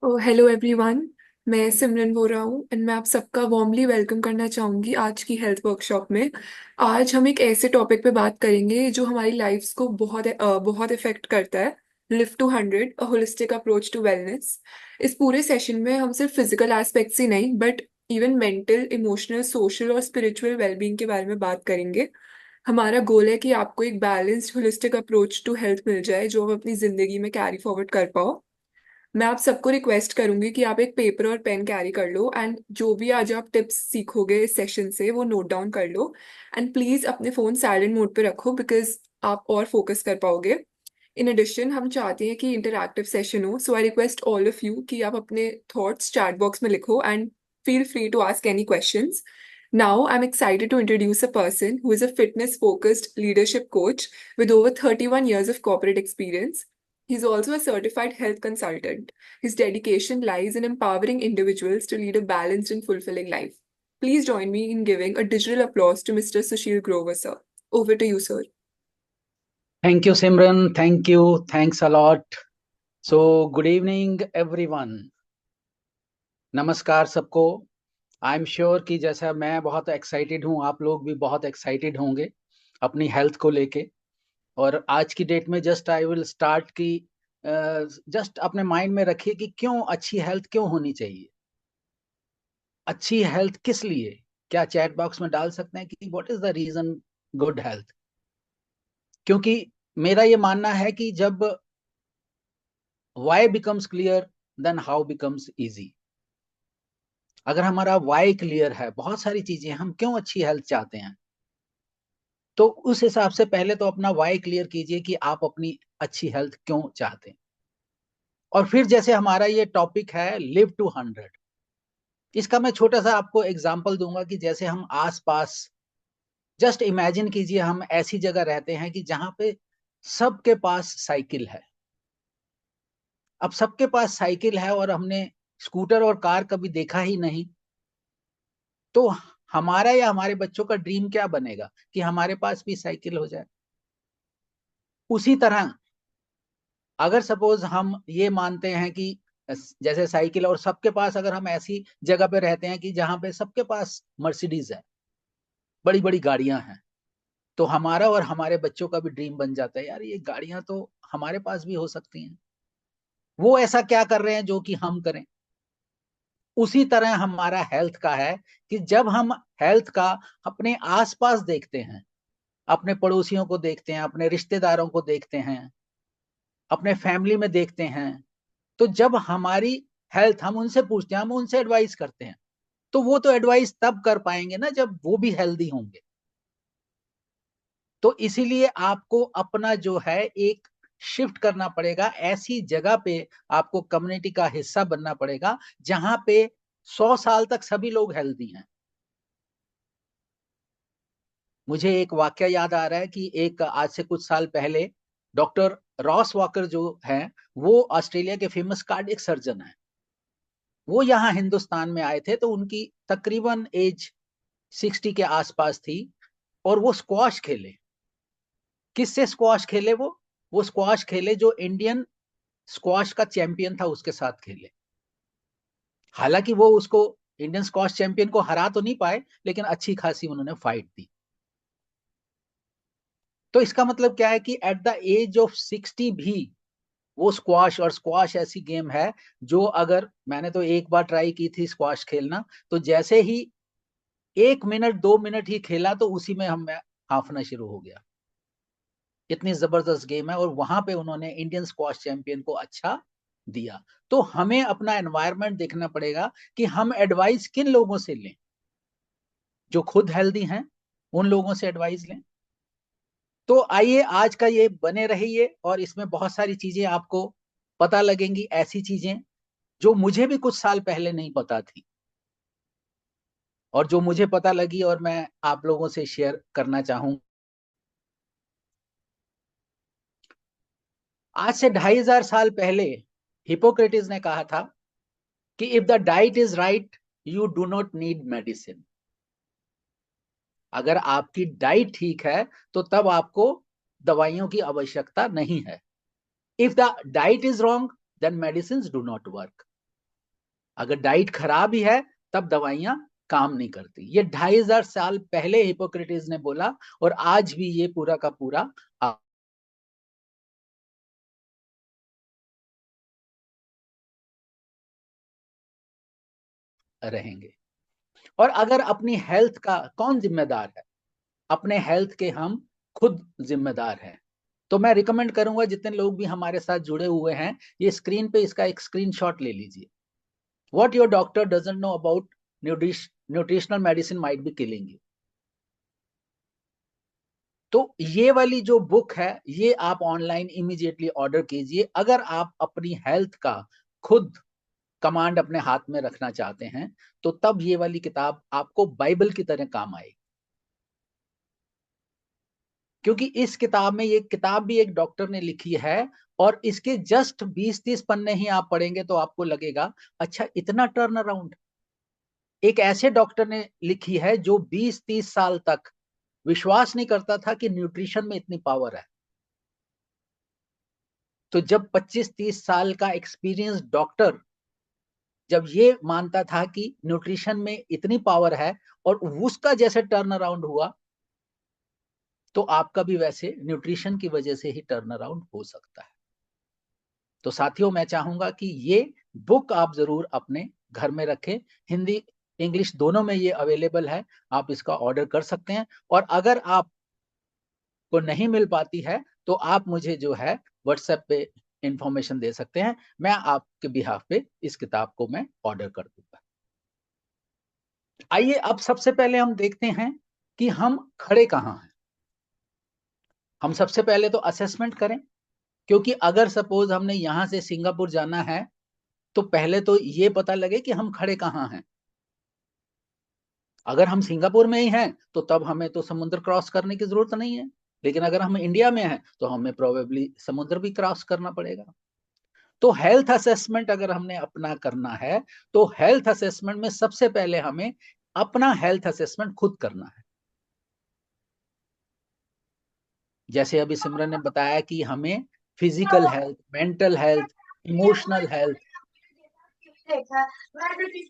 Hello everyone. मैं सिमरन बोल रहा हूँ एंड मैं आप सबका वार्मली वेलकम करना चाहूँगी आज की हेल्थ वर्कशॉप में। आज हम एक ऐसे टॉपिक पे बात करेंगे जो हमारी लाइफ्स को बहुत इफेक्ट करता है। Live to 100 a holistic approach to wellness. इस पूरे सेशन में हम सिर्फ फिजिकल एस्पेक्ट्स ही नहीं but even mental, emotional, social और स्पिरिचुअल वेलबींग के बारे में बात करेंगे। हमारा गोल है कि आपको एक balanced holistic approach to health मिल जाए जो आप अपनी जिंदगी में कैरी फॉरवर्ड कर पाओ। मैं आप सबको रिक्वेस्ट करूंगी कि आप एक पेपर और पेन कैरी कर लो एंड जो भी आज आप टिप्स सीखोगे इस सेशन से वो नोट डाउन कर लो। एंड प्लीज अपने फोन साइलेंट मोड पे रखो बिकॉज आप और फोकस कर पाओगे। इन एडिशन हम चाहते हैं कि इंटरैक्टिव सेशन हो, so I request all of you कि आप अपने थॉट्स चैट बॉक्स में लिखो and feel free to ask any questions. Now I am excited to introduce a person who is a fitness focused leadership coach with over 31 years of corporate experience. He's also a certified health consultant. His dedication lies in empowering individuals to lead a balanced and fulfilling life. Please join me in giving a digital applause to Mr. Sushil Grover, sir. Over to you, sir. Thank you, Simran. Thank you. Thanks a lot. So, good evening, everyone. नमस्कार सबको। I am sure कि जैसा मैं बहुत excited हूँ, आप लोग भी बहुत एक्साइटेड होंगे अपनी हेल्थ को लेके। और आज की डेट में जस्ट आई विल स्टार्ट कि जस्ट अपने माइंड में रखिए कि क्यों अच्छी हेल्थ क्यों होनी चाहिए। अच्छी हेल्थ किस लिए? क्या चैट बॉक्स में डाल सकते हैं कि what is the reason good health? क्योंकि मेरा ये मानना है कि जब why becomes clear then how becomes easy। अगर हमारा why क्लियर है, बहुत सारी चीजें हम क्यों अच्छी हेल्थ चाहते हैं, तो उस हिसाब से पहले तो अपना why क्लियर कीजिए कि आप अपनी अच्छी हेल्थ क्यों चाहते हैं। और फिर जैसे हमारा ये टॉपिक है लिव टू 100, इसका मैं छोटा सा आपको एग्जांपल दूंगा कि जैसे हम आसपास जस्ट इमेजिन कीजिए हम ऐसी जगह रहते हैं कि जहां पे सबके पास साइकिल है। अब सबके पास साइकिल है और हमने स्कूटर और कार कभी देखा ही नहीं, तो हमारा या हमारे बच्चों का ड्रीम क्या बनेगा कि हमारे पास भी साइकिल हो जाए। उसी तरह अगर सपोज हम ये मानते हैं कि जैसे साइकिल और सबके पास, अगर हम ऐसी जगह पे रहते हैं कि जहां पे सबके पास मर्सिडीज है, बड़ी बड़ी गाड़ियां हैं, तो हमारा और हमारे बच्चों का भी ड्रीम बन जाता है, यार ये गाड़ियां तो हमारे पास भी हो सकती हैं। वो ऐसा क्या कर रहे हैं जो कि हम करें? उसी तरह हमारा हेल्थ का है कि जब हम हेल्थ का अपने आसपास देखते हैं, अपने पड़ोसियों को देखते हैं, अपने रिश्तेदारों को देखते हैं, अपने फैमिली में देखते हैं, तो जब हमारी हेल्थ, हम उनसे पूछते हैं, हम उनसे एडवाइस करते हैं, तो वो तो एडवाइस तब कर पाएंगे ना जब वो भी हेल्दी होंगे। तो इसीलिए आपको अपना जो है एक शिफ्ट करना पड़ेगा, ऐसी जगह पे आपको कम्युनिटी का हिस्सा बनना पड़ेगा जहां पे 100 साल तक सभी लोग हेल्दी हैं। मुझे एक वाक्य याद आ रहा है कि एक आज से कुछ साल पहले डॉक्टर रॉस वॉकर जो है, वो ऑस्ट्रेलिया के फेमस कार्डियक सर्जन है। वो यहाँ हिंदुस्तान में आए थे तो उनकी तकरीबन एज 60 के आसपास थी, और वो स्क्वाश खेले। किससे स्क्वाश खेले? वो स्क्वाश खेले जो इंडियन स्क्वाश का चैंपियन था उसके साथ खेले। हालांकि वो उसको, इंडियन स्क्वाश चैंपियन को हरा तो नहीं पाए, लेकिन अच्छी खासी उन्होंने फाइट दी। तो इसका मतलब क्या है कि एट द एज ऑफ 60 भी वो स्क्वाश, और स्क्वाश ऐसी गेम है जो, अगर मैंने तो एक बार ट्राई की थी स्क्वाश खेलना, तो जैसे ही 1 मिनट 2 मिनट ही खेला तो उसी में हम हाफना शुरू हो गया। इतनी जबरदस्त गेम है, और वहां पे उन्होंने इंडियन स्क्वाश चैंपियन को अच्छा दिया। तो हमें अपना एनवायरनमेंट देखना पड़ेगा कि हम एडवाइस किन लोगों से लें। जो खुद हेल्दी हैं उन लोगों से एडवाइस लें। तो आइए आज का ये बने रहिए, और इसमें बहुत सारी चीजें आपको पता लगेंगी, ऐसी चीजें जो मुझे भी कुछ साल पहले नहीं पता थी, और जो मुझे पता लगी और मैं आप लोगों से शेयर करना चाहूँ। आज से 2500 साल पहले हिपोक्रेटिस ने कहा था कि if the diet is right you do not need medicine. अगर आपकी डाइट ठीक है तो तब आपको दवाइयों की आवश्यकता नहीं है। If the diet is wrong then medicine do not work. अगर डाइट खराब ही है तब दवाइयां काम नहीं करती। ये 2500 साल पहले हिपोक्रेटिस ने बोला और आज भी ये पूरा का पूरा रहेंगे। और अगर अपनी हेल्थ का कौन जिम्मेदार है? अपने हेल्थ के हम खुद जिम्मेदार हैं। तो मैं रिकमेंड करूंगा जितने लोग भी हमारे साथ जुड़े हुए हैं, ये स्क्रीन पे इसका एक स्क्रीनशॉट ले लीजिए। What your doctor doesn't know about nutritional medicine might be killing you. तो ये वाली जो बुक है ये आप ऑनलाइन इमीडिएटली ऑर्डर कीजिए। अगर आप अपनी हेल्थ का खुद कमांड अपने हाथ में रखना चाहते हैं तो तब ये वाली किताब आपको बाइबल की तरह काम आएगी। क्योंकि इस किताब में, ये किताब भी एक डॉक्टर ने लिखी है और इसके जस्ट 20-30 पन्ने ही आप पढ़ेंगे तो आपको लगेगा अच्छा इतना टर्न अराउंड। एक ऐसे डॉक्टर ने लिखी है जो 20-30 साल तक विश्वास नहीं करता था कि न्यूट्रिशन में इतनी पावर है। तो जब 25-30 साल का एक्सपीरियंस डॉक्टर जब ये मानता था कि न्यूट्रिशन में इतनी पावर है और उसका जैसे टर्न अराउंड हुआ, तो आपका भी वैसे न्यूट्रिशन की वजह से ही टर्न अराउंड हो सकता है। तो साथियों, मैं चाहूंगा कि ये बुक आप जरूर अपने घर में रखें। हिंदी इंग्लिश दोनों में ये अवेलेबल है, आप इसका ऑर्डर कर सकते हैं। और अगर आपको नहीं मिल पाती है तो आप मुझे जो है व्हाट्सएप पे इंफॉर्मेशन दे सकते हैं, मैं आपके बिहाफ पे इस किताब को मैं ऑर्डर कर दूंगा। आइए अब सबसे पहले हम देखते हैं कि हम खड़े कहाँ हैं। हम सबसे पहले तो असेसमेंट करें, क्योंकि अगर सपोज हमने यहां से सिंगापुर जाना है तो पहले तो ये पता लगे कि हम खड़े कहाँ हैं। अगर हम सिंगापुर में ही हैं तो तब हमें तो समुद्र क्रॉस करने की जरूरत नहीं है, लेकिन अगर हम इंडिया में हैं तो हमें प्रोबेबली समुद्र भी क्रॉस करना पड़ेगा। तो हेल्थ असेसमेंट अगर हमने अपना करना है तो हेल्थ असेसमेंट में सबसे पहले हमें अपना हेल्थ असेसमेंट खुद करना है। जैसे अभी सिमरन ने बताया कि हमें physical health, mental health, emotional health,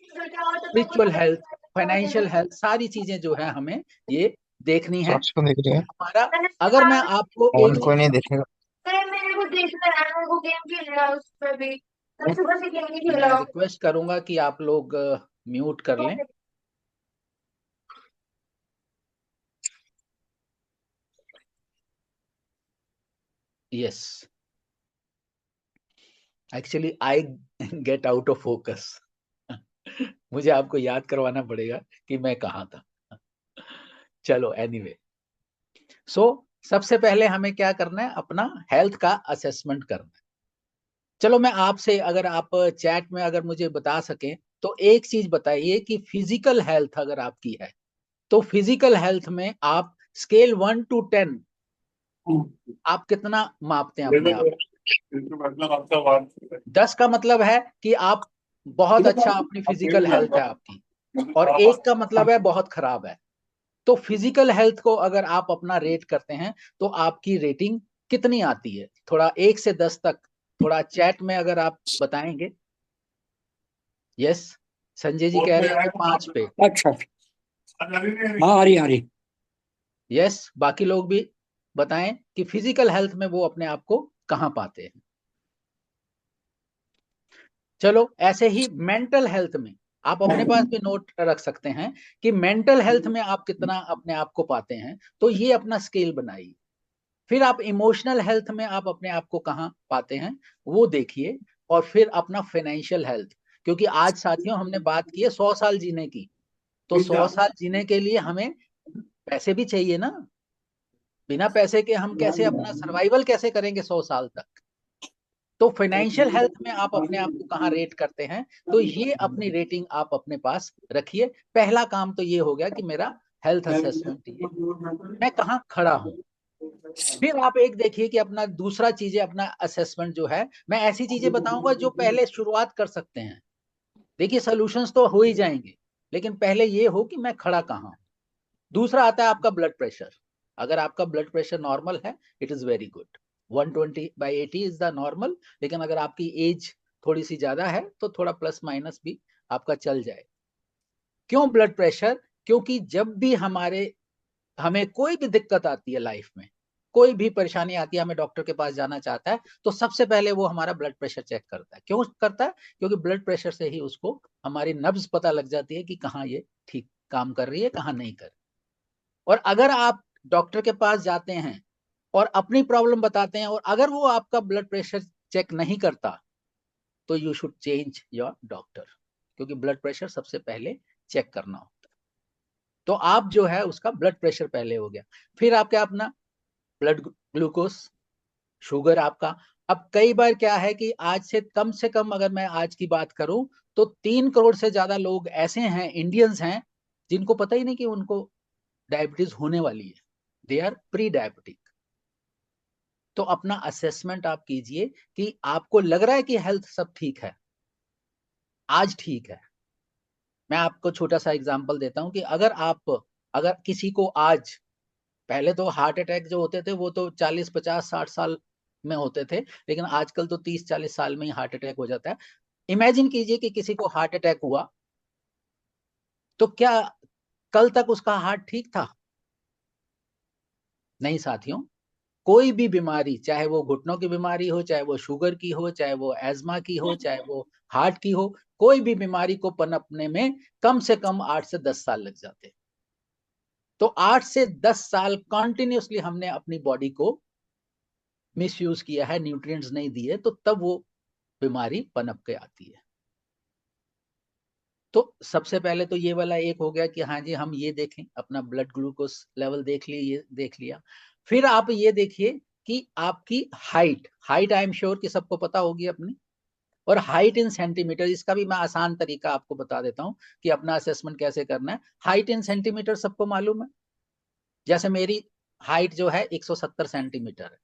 spiritual health, financial health, सारी चीजें जो है हमें ये देखनी है। शॉर्ट्स को देख तो रहे हैं। हमारा, अगर मैं आपको फोन एक कोई चीज, नहीं देखेगा। मेरे को देखना है, मेरे को गेम खेलना है उस पे भी। मैं सुबह से गेम नहीं मैं खेला हूँ। रिक्वेस्ट करूंगा कि आप लोग म्यूट कर लें। Yes, actually I get out of focus. मुझे आपको याद करवाना पड़ेगा कि मैं कहाँ था। चलो एनीवे, सो सबसे पहले हमें क्या करना है, अपना हेल्थ का असेसमेंट करना है। चलो मैं आपसे, अगर आप चैट में अगर मुझे बता सकें तो एक चीज बताइए कि फिजिकल हेल्थ अगर आपकी है तो फिजिकल हेल्थ में आप स्केल 1 to 10 आप कितना मापते हैं अपने आप? 10 का मतलब है कि आप बहुत अच्छा, अपनी फिजिकल हेल्थ है आपकी, और 1 का मतलब है बहुत खराब है। तो फिजिकल हेल्थ को अगर आप अपना रेट करते हैं तो आपकी रेटिंग कितनी आती है? थोड़ा 1 से 10 तक थोड़ा चैट में अगर आप बताएंगे। यस, संजय जी कह रहे हैं कि 5 पे। अच्छा, हाँ आ रही। यस, बाकी लोग भी बताएं कि फिजिकल हेल्थ में वो अपने आप को कहां पाते हैं। चलो ऐसे ही मेंटल हेल्थ में आप अपने पास भी नोट रख सकते हैं कि मेंटल हेल्थ में आप कितना अपने आप को पाते हैं, तो ये अपना स्केल बनाइए। फिर आप इमोशनल हेल्थ में आप अपने आप को कहाँ पाते हैं वो देखिए। और फिर अपना फाइनेंशियल हेल्थ, क्योंकि आज साथियों हमने बात की है 100 साल जीने की, तो 100 साल जीने के लिए हमें पैसे भी चाहिए ना। बिना पैसे के हम कैसे अपना सर्वाइवल कैसे करेंगे 100 साल तक? तो फाइनेंशियल हेल्थ में आप अपने आप को कहाँ रेट करते हैं, तो ये अपनी रेटिंग आप अपने पास रखिए। पहला काम तो ये हो गया कि मेरा हेल्थ असेसमेंट, ये मैं कहाँ खड़ा हूँ। फिर आप एक देखिए कि अपना दूसरा चीजें, अपना असेसमेंट जो है, मैं ऐसी चीजें बताऊंगा जो पहले शुरुआत कर सकते हैं। देखिए सॉल्यूशंस तो हो ही जाएंगे, लेकिन पहले ये हो कि मैं खड़ा कहाँ हूँ। दूसरा आता है आपका ब्लड प्रेशर। अगर आपका ब्लड प्रेशर नॉर्मल है, it is very good. 120/80 is the normal. लेकिन अगर आपकी एज थोड़ी सी ज्यादा है तो थोड़ा प्लस माइनस भी आपका चल जाए। क्यों ब्लड प्रेशर? क्योंकि जब भी हमें कोई भी दिक्कत आती है लाइफ में, कोई भी परेशानी आती है, हमें डॉक्टर के पास जाना चाहता है, तो सबसे पहले वो हमारा ब्लड प्रेशर चेक करता है। क्यों करता है? क्योंकि ब्लड प्रेशर से ही उसको हमारी नब्ज पता लग जाती है कि कहाँ ये ठीक काम कर रही है, कहाँ नहीं कर रही। और अगर आप डॉक्टर के पास जाते हैं और अपनी प्रॉब्लम बताते हैं, और अगर वो आपका ब्लड प्रेशर चेक नहीं करता, तो you should change your doctor, क्योंकि ब्लड प्रेशर सबसे पहले चेक करना होता है। तो आप जो है उसका ब्लड प्रेशर पहले हो गया, फिर आपका अपना ब्लड ग्लूकोज, शुगर आपका। अब कई बार क्या है कि आज से कम अगर मैं आज की बात करूं, तो 3 करोड़ से ज्यादा लोग ऐसे हैं, इंडियंस हैं, जिनको पता ही नहीं कि उनको डायबिटीज होने वाली है। They are pre diabetic. तो अपना असेसमेंट आप कीजिए कि आपको लग रहा है कि हेल्थ सब ठीक है, आज ठीक है। मैं आपको छोटा सा एग्जांपल देता हूं कि अगर किसी को आज, पहले तो हार्ट अटैक जो होते थे वो तो 40 50 60 साल में होते थे, लेकिन आजकल तो 30 40 साल में ही हार्ट अटैक हो जाता है। इमेजिन कीजिए कि किसी को हार्ट अटैक हुआ, तो क्या कल तक उसका हार्ट ठीक था? नहीं साथियों। कोई भी बीमारी, चाहे वो घुटनों की बीमारी हो, चाहे वो शुगर की हो, चाहे वो एज्मा की हो, चाहे वो हार्ट की हो, कोई भी बीमारी को पनपने में कम से कम 8 से 10 साल लग जाते हैं। तो 8 से 10 साल कॉन्टिन्यूसली हमने अपनी बॉडी को मिसयूज किया है, न्यूट्रिएंट्स नहीं दिए, तो तब वो बीमारी पनप के आती है। तो सबसे पहले तो ये वाला एक हो गया कि हाँ जी, हम ये देखें, अपना ब्लड ग्लूकोज लेवल देख लिए, ये देख लिया। फिर आप ये देखिए कि आपकी हाइट आई एम श्योर कि सबको पता होगी अपनी, और हाइट इन सेंटीमीटर, इसका भी मैं आसान तरीका आपको बता देता हूं कि अपना असेसमेंट कैसे करना है। हाइट इन सेंटीमीटर सबको मालूम है। जैसे मेरी हाइट जो है 170 सेंटीमीटर है,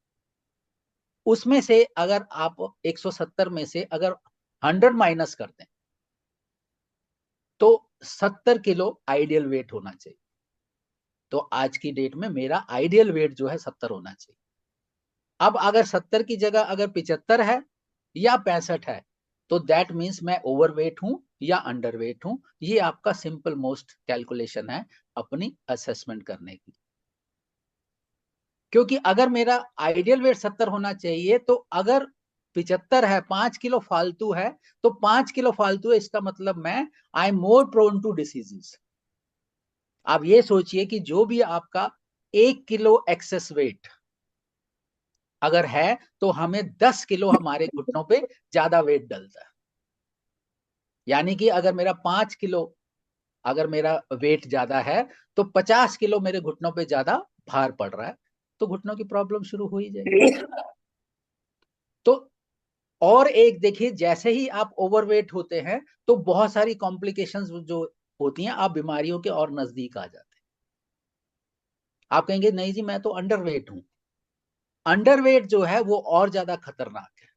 उसमें से अगर आप 170 में से अगर 100 माइनस कर दें, तो 70 किलो आइडियल वेट होना चाहिए। तो आज की डेट में मेरा आइडियल वेट जो है 70 होना चाहिए। अब अगर 70 की जगह अगर 75 है या 65 है, तो दैट मीन्स मैं ओवरवेट हूं या अंडरवेट हूं। ये आपका सिंपल मोस्ट कैलकुलेशन है अपनी असेसमेंट करने की। क्योंकि अगर मेरा आइडियल वेट 70 होना चाहिए, तो अगर 75 है, 5 किलो फालतू है, तो 5 किलो फालतू है, इसका मतलब मैं I am more prone to diseases. आप ये सोचिए कि जो भी आपका 1 किलो एक्सेस वेट अगर है, तो हमें 10 किलो हमारे घुटनों पे ज्यादा वेट डलता है। यानी कि अगर मेरा 5 किलो अगर मेरा वेट ज्यादा है, तो 50 किलो मेरे घुटनों पे ज्यादा भार पड़ रहा है, तो घुटनों की प्रॉब्लम शुरू हो ही जाएगी। तो और एक देखिए, जैसे ही आप ओवरवेट होते हैं, तो बहुत सारी कॉम्प्लिकेशंस जो होती हैं, आप बीमारियों के और नजदीक आ जाते हैं। आप कहेंगे नहीं जी, मैं तो अंडरवेट हूं। अंडरवेट जो है वो और ज्यादा खतरनाक है।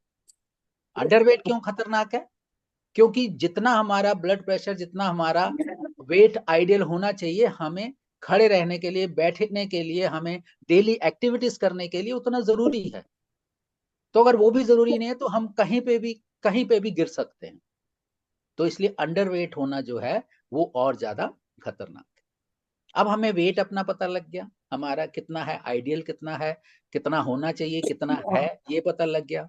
अंडरवेट क्यों खतरनाक है? क्योंकि जितना हमारा ब्लड प्रेशर, जितना हमारा वेट आइडियल होना चाहिए, हमें खड़े रहने के लिए, बैठने के लिए, हमें डेली एक्टिविटीज करने के लिए उतना जरूरी है। तो अगर वो भी जरूरी नहीं है, तो हम कहीं पे भी गिर सकते हैं। तो इसलिए अंडरवेट होना जो है वो और ज्यादा खतरनाक है। अब हमें वेट अपना पता लग गया, हमारा कितना है, आइडियल कितना है, कितना होना चाहिए, कितना है, ये पता लग गया।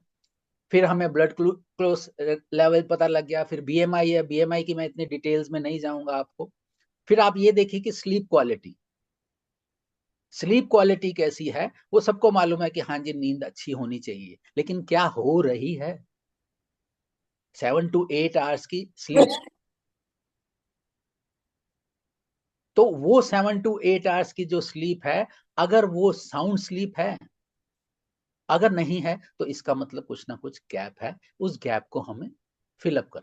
फिर हमें ब्लड ग्लूकोज लेवल पता लग गया। फिर बीएमआई है, बीएमआई की मैं इतनी डिटेल्स में नहीं जाऊंगा आपको। फिर आप ये देखिए कि स्लीप क्वालिटी कैसी है। वो सबको मालूम है कि हाँ जी, नींद अच्छी होनी चाहिए, लेकिन क्या हो रही है? 7 to 8 आवर्स की स्लीप। तो वो 7 to 8 आवर्स की जो स्लीप है, अगर वो साउंड स्लीप है, अगर नहीं है, तो इसका मतलब कुछ ना कुछ गैप है। उस गैप को हमें फिलअप कर।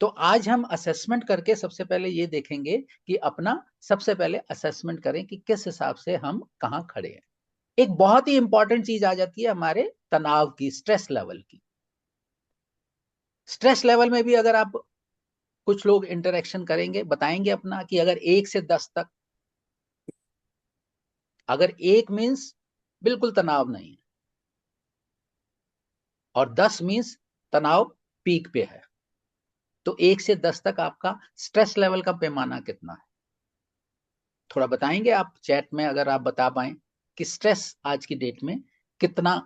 तो आज हम असेसमेंट करके सबसे पहले ये देखेंगे कि अपना सबसे पहले असेसमेंट करें कि किस हिसाब से हम कहाँ खड़े हैं। एक बहुत ही इंपॉर्टेंट चीज आ जाती है हमारे तनाव की, स्ट्रेस लेवल की। स्ट्रेस लेवल में भी अगर आप, कुछ लोग इंटरेक्शन करेंगे, बताएंगे अपना कि अगर 1 से 10 तक, अगर 1 मीन्स बिल्कुल तनाव नहीं है, और 10 मीन्स तनाव पीक पे है, तो 1 से 10 तक आपका स्ट्रेस लेवल का पैमाना कितना है? थोड़ा बताएंगे आप चैट में, अगर आप बता पाए कि स्ट्रेस आज की डेट में कितना,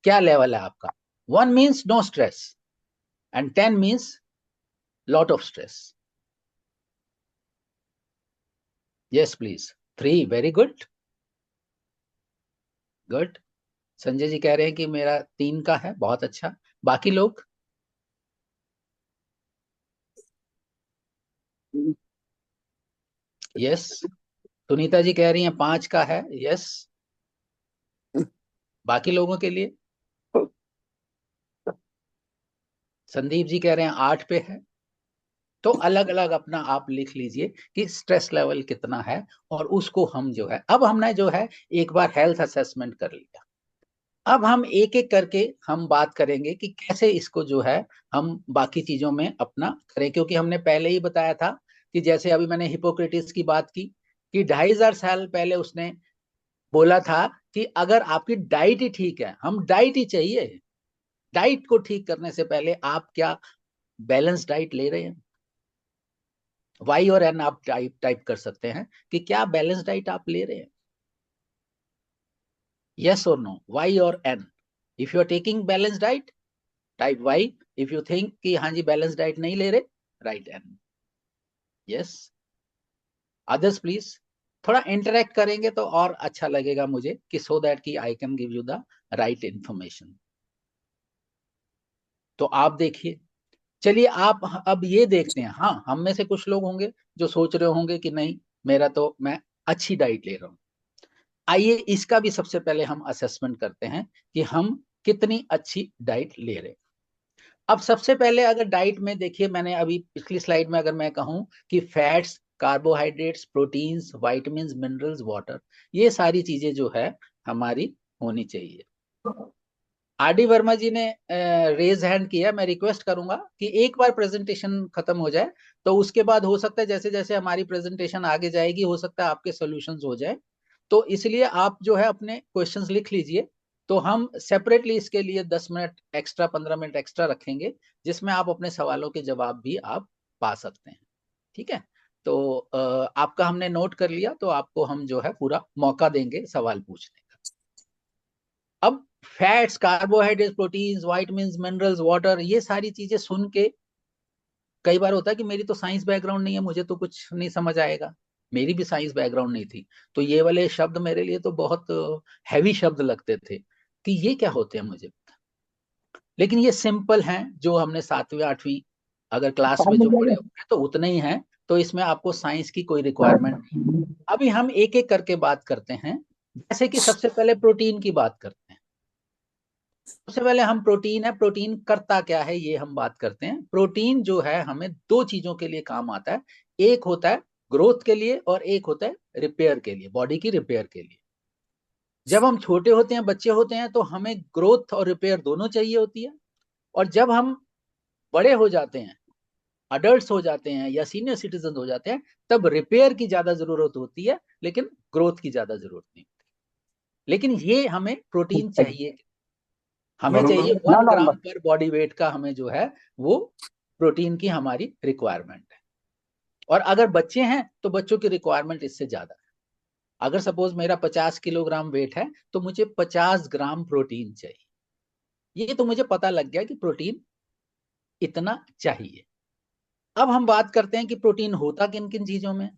क्या लेवल है आपका? 1 means no stress and 10 means lot of stress. Yes please. 3. Very good. Good. Sanjay ji कह रहे हैं कि मेरा 3 का है, बहुत अच्छा. बाकी लोग? यस. सुनीता जी कह रही हैं 5 का है. यस. बाकी लोगों के लिए? संदीप जी कह रहे हैं 8 पे है. तो अलग अलग अपना आप लिख लीजिए कि स्ट्रेस लेवल कितना है, और उसको हम जो है, अब हमने जो है एक बार हेल्थ असेसमेंट कर लिया. अब हम एक एक करके हम बात करेंगे कि कैसे इसको जो है हम बाकी चीजों में अपना करें, क्योंकि हमने पहले ही बताया था कि जैसे अभी मैंने हिपोक्रेटिस की बात की कि 2500 साल पहले उसने बोला था कि अगर आपकी डाइट ही ठीक है, हम डाइट ही चाहिए, डाइट को ठीक करने से पहले आप क्या बैलेंस डाइट ले रहे हैं? वाई और एन आप टाइप कर सकते हैं कि क्या बैलेंस डाइट आप ले रहे हैं. यस और नो, वाई और N. If you are taking balance diet, type Y. If you think कि हाँ जी बैलेंस डाइट नहीं ले रहे, right N. Yes. Others please. थोड़ा इंटरेक्ट करेंगे तो और अच्छा लगेगा मुझे, कि सो दैट कि I can give you the right information. तो आप देखिए. चलिए आप अब ये देखते हैं. हाँ, हम में से कुछ लोग होंगे जो सोच रहे होंगे कि नहीं, मेरा तो मैं अच्छी डाइट ले रहा हूं. आइए इसका भी सबसे पहले हम असेसमेंट करते हैं कि हम कितनी अच्छी डाइट ले रहे हैं. अब सबसे पहले अगर डाइट में देखिए, मैंने अभी पिछली स्लाइड में अगर मैं कहूं कि fats, carbohydrates, proteins, vitamins, minerals, water, ये सारी चीजें जो है हमारी होनी चाहिए. आर डी वर्मा जी ने रेज हैंड किया. मैं रिक्वेस्ट करूंगा कि एक बार प्रेजेंटेशन खत्म हो जाए, तो उसके बाद हो सकता है जैसे जैसे हमारी प्रेजेंटेशन आगे जाएगी, हो सकता है आपके सॉल्यूशंस हो जाए. तो इसलिए आप जो है अपने क्वेश्चंस लिख लीजिए. तो हम सेपरेटली इसके लिए 10 मिनट एक्स्ट्रा, 15 मिनट एक्स्ट्रा रखेंगे, जिसमें आप अपने सवालों के जवाब भी आप पा सकते हैं. ठीक है. तो आपका हमने नोट कर लिया, तो आपको हम जो है पूरा मौका देंगे सवाल पूछने का. अब fats, carbohydrates, proteins, vitamins, minerals, water, ये सारी चीजें सुन के कई बार होता है कि मेरी तो साइंस बैकग्राउंड नहीं है, मुझे तो कुछ नहीं समझ आएगा. मेरी भी साइंस बैकग्राउंड नहीं थी, तो ये वाले शब्द मेरे लिए तो बहुत हैवी शब्द लगते थे कि ये क्या होते हैं मुझे. लेकिन ये सिंपल हैं, जो हमने 7वीं 8वीं अगर क्लास में जो पढ़े होंगे तो उतने ही हैं. तो इसमें आपको साइंस की कोई रिक्वायरमेंट नहीं. अभी हम एक एक करके बात करते हैं. जैसे कि सबसे पहले प्रोटीन की बात करते हैं. सबसे पहले हम प्रोटीन है, प्रोटीन करता क्या है ये हम बात करते हैं. प्रोटीन जो है हमें 2 चीजों के लिए काम आता है. एक होता है ग्रोथ के लिए, और एक होता है रिपेयर के लिए, बॉडी की रिपेयर के लिए. जब हम छोटे होते हैं, बच्चे होते हैं, तो हमें ग्रोथ और रिपेयर दोनों चाहिए होती है. और जब हम बड़े हो जाते हैं, अडल्ट हो जाते हैं या सीनियर सिटीजन हो जाते हैं, तब रिपेयर की ज्यादा जरूरत होती है, लेकिन ग्रोथ की ज्यादा जरूरत नहीं होती. लेकिन ये हमें प्रोटीन चाहिए. हमें चाहिए 1 ग्राम पर बॉडी वेट का, हमें जो है वो प्रोटीन की हमारी रिक्वायरमेंट है. और अगर बच्चे हैं तो बच्चों की रिक्वायरमेंट इससे ज्यादा है. अगर सपोज मेरा 50 किलोग्राम वेट है, तो मुझे 50 ग्राम प्रोटीन चाहिए. ये तो मुझे पता लग गया कि प्रोटीन इतना चाहिए. अब हम बात करते हैं कि प्रोटीन होता किन किन चीजों में.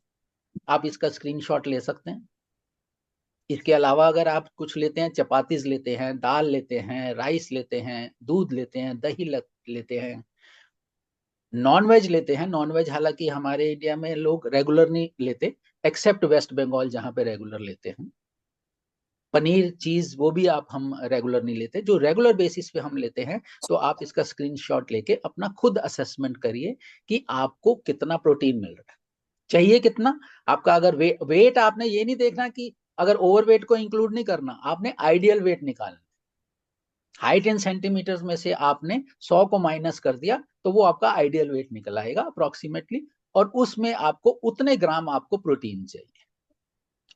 आप इसका स्क्रीनशॉट ले सकते हैं. इसके अलावा अगर आप कुछ लेते हैं, चपातीज लेते हैं, दाल लेते हैं, राइस लेते हैं, दूध लेते हैं, दही लेते हैं, नॉन वेज लेते हैं. नॉन वेज हालांकि हमारे इंडिया में लोग रेगुलर नहीं लेते, एक्सेप्ट वेस्ट बंगाल जहां पे रेगुलर लेते हैं. पनीर, चीज, वो भी आप हम रेगुलर नहीं लेते. जो रेगुलर बेसिस पे हम लेते हैं, तो आप इसका स्क्रीनशॉट लेके अपना खुद असेसमेंट करिए कि आपको कितना प्रोटीन मिल रहा है, चाहिए कितना. आपका अगर वेट आपने ये नहीं देखना कि अगर ओवरवेट को इंक्लूड नहीं करना, आपने आइडियल वेट निकालना. हाइट इन सेंटीमीटर्स में से आपने 100 को माइनस कर दिया, तो वो आपका आइडियल वेट निकल आएगा अप्रोक्सीमेटली. और उसमें आपको उतने ग्राम आपको प्रोटीन चाहिए.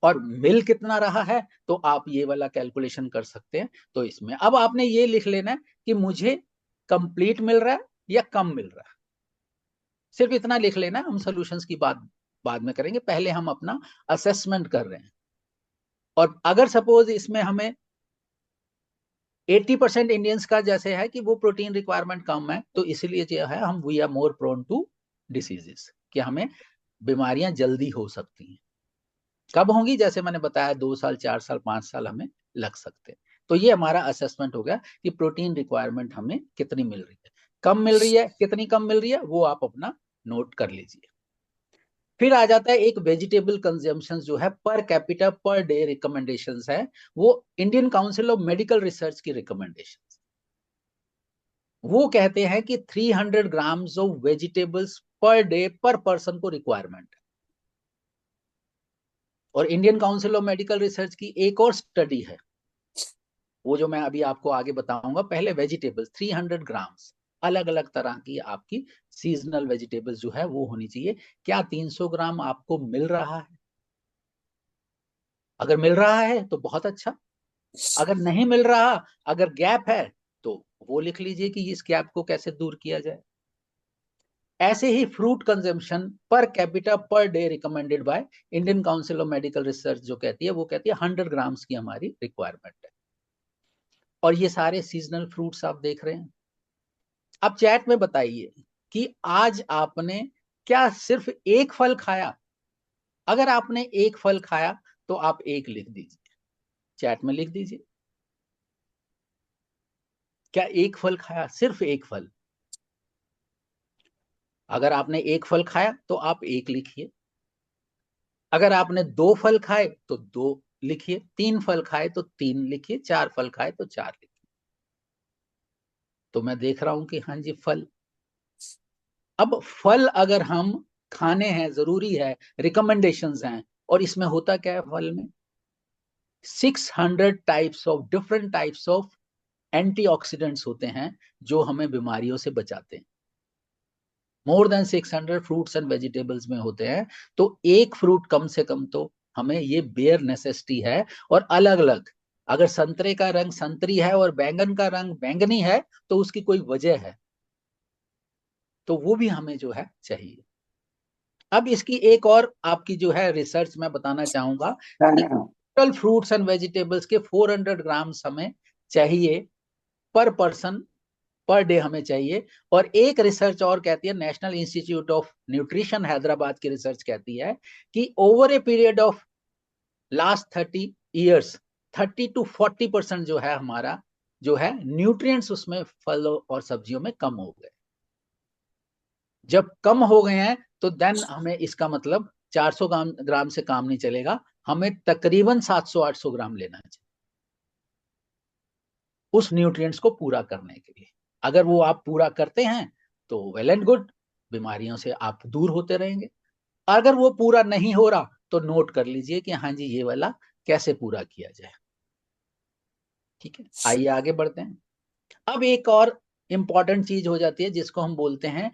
और मिल कितना रहा है, तो आप ये वाला कैलकुलेशन कर सकते हैं. तो इसमें अब आपने ये लिख लेना है कि मुझे कंप्लीट मिल रहा है, या कम मिल रहा है। सिर्फ इतना लिख लेना, हम सॉल्यूशंस की बात बाद में करेंगे, पहले हम अपना असेसमेंट कर रहे हैं। और अगर सपोज इसमें हमें 80% इंडियंस का जैसे है कि वो प्रोटीन रिक्वायरमेंट कम है, तो इसलिए जो है हम we are more prone to diseases, कि हमें बीमारियां जल्दी हो सकती हैं। कब होंगी? जैसे मैंने बताया 2 साल, 4 साल, 5 साल हमें लग सकते हैं। तो ये हमारा असेसमेंट हो गया कि प्रोटीन रिक्वायरमेंट हमें कितनी मिल रही है, कम मिल रही है, कितनी कम मिल रही है, वो आप अपना नोट कर लीजिए। फिर आ जाता है एक वेजिटेबल कंजम्पशन जो है पर कैपिटा पर डे रिकमेंडेशंस है, वो Indian Council of Medical research की रिकमेंडेशंस। वो कहते हैं कि 300 grams of vegetables per day पर पर्सन को रिक्वायरमेंट है। और Indian Council of Medical research की एक और स्टडी है, वो जो मैं अभी आपको आगे बताऊंगा। पहले वेजिटेबल्स 300 ग्राम्स, अलग अलग तरह की आपकी सीजनल वेजिटेबल्स जो है वो होनी चाहिए। क्या 300 ग्राम आपको मिल रहा है? अगर मिल रहा है तो बहुत अच्छा, अगर नहीं मिल रहा, अगर गैप है, तो वो लिख लीजिए कि इस गैप को कैसे दूर किया जाए। ऐसे ही fruit consumption per capita per day recommended by Indian Council of Medical Research जो कहती है, वो कहती है 100 ग्राम्स की हमारी रिक्वायरमेंट है। और ये सारे सीजनल फ्रूट्स आप देख रहे हैं। अब चैट में बताइए कि आज आपने क्या सिर्फ एक फल खाया? अगर आपने एक फल खाया तो आप एक लिख दीजिए, चैट में लिख दीजिए। क्या एक फल खाया? सिर्फ एक फल। अगर आपने एक फल खाया तो आप एक लिखिए। अगर आपने 2 फल खाए तो 2 लिखिए, 3 फल खाए तो 3 लिखिए, 4 फल खाए तो 4 लिखिए। तो मैं देख रहा हूं कि हाँ जी फल। अब फल अगर हम खाने हैं, जरूरी है, रिकमेंडेशंस हैं, और इसमें होता क्या है फल में? 600 types of different types of antioxidants होते हैं जो हमें बीमारियों से बचाते हैं। More than 600 fruits and vegetables में होते हैं। तो एक फ्रूट कम से कम तो हमें ये बेयर नेसेसिटी है। और अलग अलग, अगर संतरे का रंग संतरी है और बैंगन का रंग बैंगनी है तो उसकी कोई वजह है, तो वो भी हमें जो है चाहिए। अब इसकी एक और आपकी जो है रिसर्च मैं बताना चाहूंगा कि टोटल फ्रूट्स एंड वेजिटेबल्स के 400 ग्राम्स हमें चाहिए पर पर्सन पर डे हमें चाहिए। और एक रिसर्च और कहती है, national institute of nutrition Hyderabad की रिसर्च कहती है कि over a period of last 30 years 30 to 40% जो है हमारा जो है न्यूट्रिएंट्स उसमें फलों और सब्जियों में कम हो गए। जब कम हो गए हैं तो देन हमें इसका मतलब 400 ग्राम से काम नहीं चलेगा, हमें तकरीबन 700-800 ग्राम लेना चाहिए उस न्यूट्रिएंट्स को पूरा करने के लिए। अगर वो आप पूरा करते हैं तो वेल एंड गुड, बीमारियों से आप दूर होते रहेंगे। अगर वो पूरा नहीं हो रहा तो नोट कर लीजिए कि हाँ जी ये वाला कैसे पूरा किया जाए। ठीक है, आइए आगे बढ़ते हैं। अब एक और इंपॉर्टेंट चीज हो जाती है जिसको हम बोलते हैं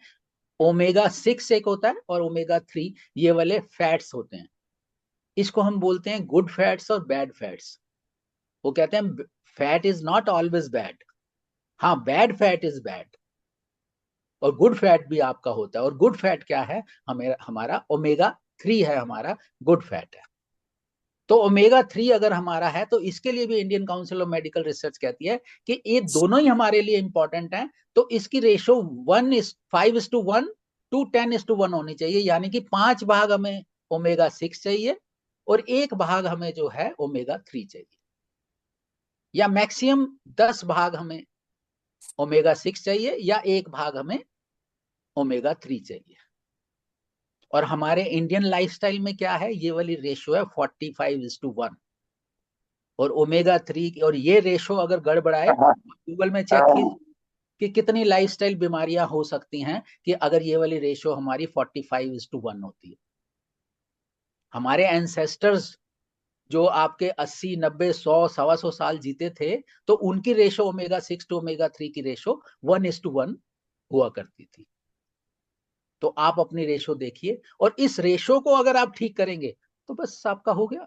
ओमेगा 6 एक होता है और ओमेगा 3, ये वाले फैट्स होते हैं। इसको हम बोलते हैं गुड फैट्स और बैड फैट्स। वो कहते हैं fat is not always bad, हाँ बैड फैट इज बैड, और गुड फैट भी आपका होता है। और गुड फैट क्या है? हमें हमारा ओमेगा 3 है, हमारा गुड फैट है। तो ओमेगा 3 अगर हमारा है तो इसके लिए भी Indian Council of Medical research कहती है कि ये दोनों ही हमारे लिए इंपॉर्टेंट है। तो इसकी रेशो 5:1 टू 10:1 होनी चाहिए, यानी कि 5 भाग हमें ओमेगा 6 चाहिए और 1 भाग हमें जो है ओमेगा 3 चाहिए, या मैक्सिमम 10 भाग हमें ओमेगा 6 चाहिए या 1 भाग हमें ओमेगा 3 चाहिए। और हमारे इंडियन लाइफस्टाइल में क्या है? ये वाली रेशो है 45:1। और ओमेगा 3 और ये रेशो अगर गड़बड़ाए, गूगल में चेक कीजिए कि कितनी लाइफस्टाइल बीमारियां हो सकती हैं कि अगर ये वाली रेशो हमारी 45:1 होती है। हमारे एंसेस्टर्स जो आपके 80, 90, 100, 125 साल जीते थे, तो उनकी रेशो ओमेगा 6 टू ओमेगा 3 की रेशो 1:1 हुआ करती थी। तो आप अपनी रेशो देखिए, और इस रेशो को अगर आप ठीक करेंगे तो बस आपका हो गया।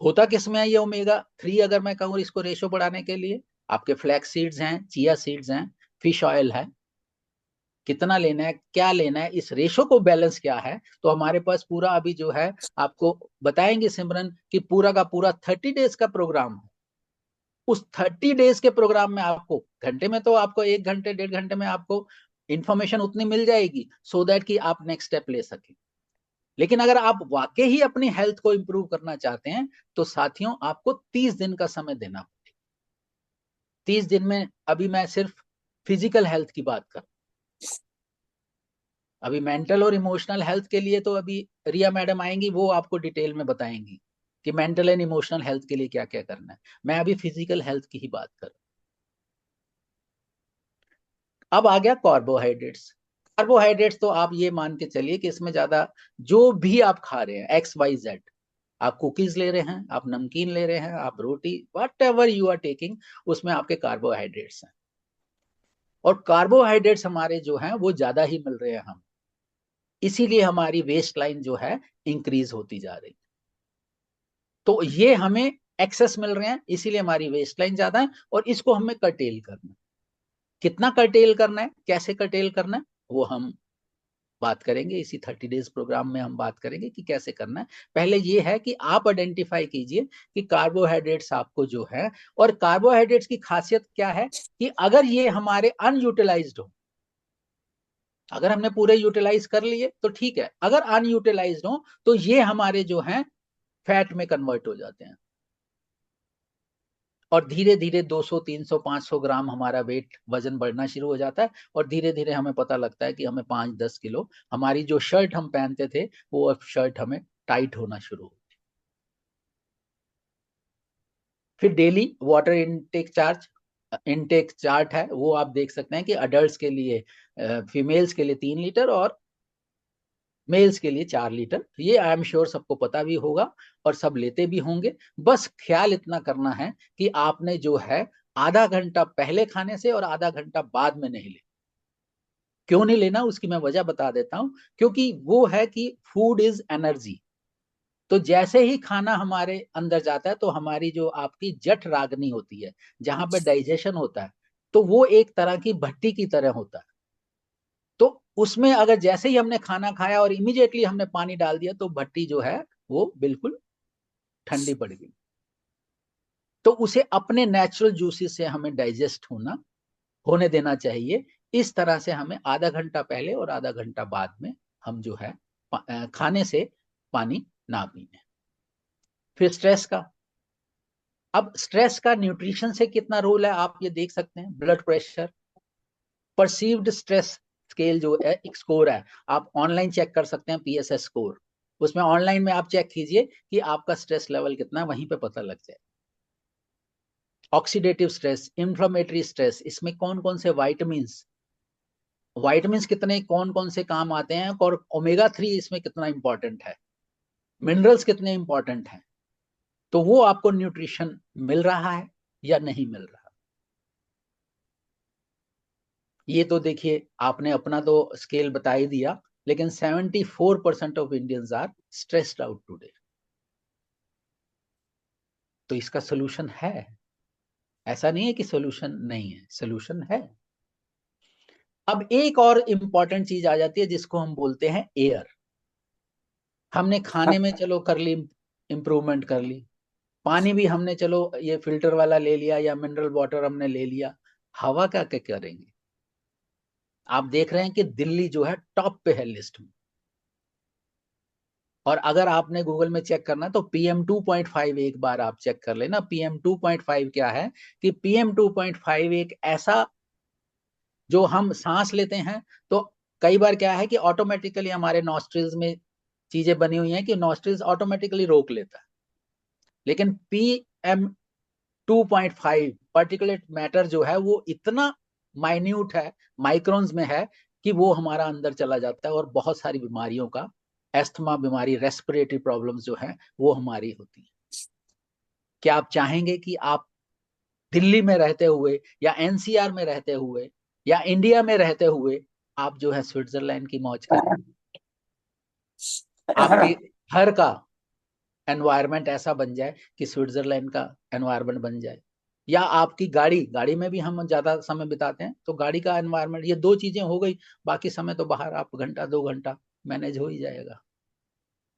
होता किसमें है ये ओमेगा 3? अगर मैं कहूँ इसको रेशो बढ़ाने के लिए, आपके फ्लैक्स सीड्स हैं, चिया सीड्स हैं, फिश ऑयल है, कितना लेना है, क्या लेना है, इस रेशो को बैलेंस क्या है। तो हमारे पास पूरा अभी जो है आपको बताएंगे सिमरन कि पूरा का पूरा 30 डेज का प्रोग्राम है। उस 30 डेज के प्रोग्राम में आपको घंटे में, तो आपको 1 घंटे 1.5 घंटे में आपको इंफॉर्मेशन उतनी मिल जाएगी सो दैट कि आप नेक्स्ट स्टेप ले सके। लेकिन अगर आप वाकई ही अपनी हेल्थ को इंप्रूव करना चाहते हैं तो साथियों आपको 30 दिन का समय देना पड़ेगा। 30 दिन में अभी मैं सिर्फ फिजिकल हेल्थ की बात कर, अभी मेंटल और इमोशनल हेल्थ के लिए तो अभी रिया मैडम आएंगी, वो आपको डिटेल में बताएंगी कि मेंटल एंड इमोशनल हेल्थ के लिए क्या क्या करना है। मैं अभी फिजिकल हेल्थ की ही बात कर। अब आ गया कार्बोहाइड्रेट्स। कार्बोहाइड्रेट्स तो आप ये मान के चलिए कि इसमें ज्यादा जो भी आप खा रहे हैं XYZ, आप कुकीज ले रहे हैं, आप नमकीन ले रहे हैं, आप रोटी, whatever you are taking, उसमें आपके कार्बोहाइड्रेट्स हैं। और कार्बोहाइड्रेट्स हमारे जो हैं वो ज्यादा ही मिल रहे हैं हम, इसीलिए हमारी वेस्ट लाइन जो है इंक्रीज होती जा रही। तो ये हमें एक्सेस मिल रहे हैं, इसीलिए हमारी वेस्ट लाइन ज्यादा है, और इसको हमें कर्टेल करना है। कितना कर्टेल करना है, कैसे कर्टेल करना है, वो हम बात करेंगे इसी 30 डेज प्रोग्राम में। हम बात करेंगे कि कैसे करना है। पहले ये है कि आप आइडेंटिफाई कीजिए कि कार्बोहाइड्रेट्स आपको जो है, और कार्बोहाइड्रेट्स की खासियत क्या है कि अगर ये हमारे अनयूटिलाइज्ड हो, अगर हमने पूरे यूटिलाइज कर लिए तो ठीक है, अगर अनयूटिलाइज्ड हो तो ये हमारे जो हैं फैट में कन्वर्ट हो जाते हैं, और धीरे धीरे 200 300 500 ग्राम हमारा वेट वजन बढ़ना शुरू हो जाता है, और धीरे धीरे हमें पता लगता है कि हमें 5-10 किलो, हमारी जो शर्ट हम पहनते थे वो अब शर्ट हमें टाइट होना शुरू हो। फिर डेली वाटर इनटेक चार्ट है, वो आप देख सकते हैं कि अडल्ट के लिए, फीमेल्स के लिए 3 लीटर और मेल्स के लिए 4 लीटर। ये आई एम श्योर सबको पता भी होगा और सब लेते भी होंगे। बस ख्याल इतना करना है कि आपने जो है आधा घंटा पहले खाने से और आधा घंटा बाद में नहीं ले। क्यों नहीं लेना उसकी मैं वजह बता देता हूं, क्योंकि वो है कि फूड इज एनर्जी। तो जैसे ही खाना हमारे अंदर जाता है तो हमारी जो आपकी जठ रागनी होती है, जहां पे डाइजेशन होता है, तो वो एक तरह की भट्टी की तरह होता है। तो उसमें अगर जैसे ही हमने खाना खाया और इमीडिएटली हमने पानी डाल दिया तो भट्टी जो है वो बिल्कुल ठंडी पड़ गई। तो उसे अपने नेचुरल जूसेस से हमें डाइजेस्ट होने देना चाहिए। इस तरह से हमें आधा घंटा पहले और आधा घंटा बाद में हम जो है खाने से पानी ना पीने। फिर स्ट्रेस का, अब स्ट्रेस का न्यूट्रिशन से कितना रोल है आप ये देख सकते हैं। Blood pressure, perceived stress scale जो है, एक स्कोर है, आप ऑनलाइन चेक कर सकते हैं, PSS स्कोर। उसमें ऑनलाइन में आप चेक कीजिए कि आपका स्ट्रेस लेवल कितना है, वहीं पे पता लग जाए। ऑक्सीडेटिव स्ट्रेस, इंफ्लेमेटरी स्ट्रेस, इसमें कौन कौन से वाइटामिन कितने कौन कौन से काम आते हैं, और ओमेगा 3 इसमें कितना इंपॉर्टेंट है, मिनरल्स कितने इंपॉर्टेंट हैं, तो वो आपको न्यूट्रिशन मिल रहा है या नहीं मिल रहा। ये तो देखिए आपने अपना तो स्केल बता ही दिया, लेकिन 74% of Indians are stressed out today. तो इसका सोल्यूशन है, ऐसा नहीं है कि सोल्यूशन नहीं है, सोल्यूशन है। अब एक और इंपॉर्टेंट चीज आ जाती है जिसको हम बोलते हैं एयर। हमने खाने में चलो कर ली, इंप्रूवमेंट कर ली, पानी भी हमने चलो ये फिल्टर वाला ले लिया या मिनरल वाटर हमने ले लिया, हवा का क्या करेंगे। आप देख रहे हैं कि दिल्ली जो है टॉप पे है लिस्ट में, और अगर आपने गूगल में चेक करना तो PM2.5 एक बार आप चेक कर लेना। PM2.5 क्या है कि PM2.5 एक ऐसा, जो हम सांस लेते हैं तो कई बार क्या है कि ऑटोमेटिकली हमारे नॉस्ट्रिल्स में चीजें बनी हुई हैं कि नॉस्ट्रिल्स ऑटोमेटिकली रोक लेता है, लेकिन PM2.5 पार्टिकुलेट मैटर जो है वो इतना माइन्यूट है, माइक्रोन्स में है, कि वो हमारा अंदर चला जाता है और बहुत सारी बीमारियों का, एस्थमा बीमारी, रेस्पिरेटरी प्रॉब्लम्स जो है वो हमारी होती है। क्या आप चाहेंगे कि आप दिल्ली में रहते हुए या NCR में रहते हुए या इंडिया में रहते हुए आप जो है स्विट्जरलैंड की मौज करें, आपके घर का एनवायरनमेंट ऐसा बन जाए कि स्विट्जरलैंड का एनवायरनमेंट बन जाए। या आपकी गाड़ी, गाड़ी में भी हम ज्यादा समय बिताते हैं, तो गाड़ी का एनवायरनमेंट, ये दो चीजें हो गई। बाकी समय तो बाहर आप घंटा 2 घंटा मैनेज हो ही जाएगा।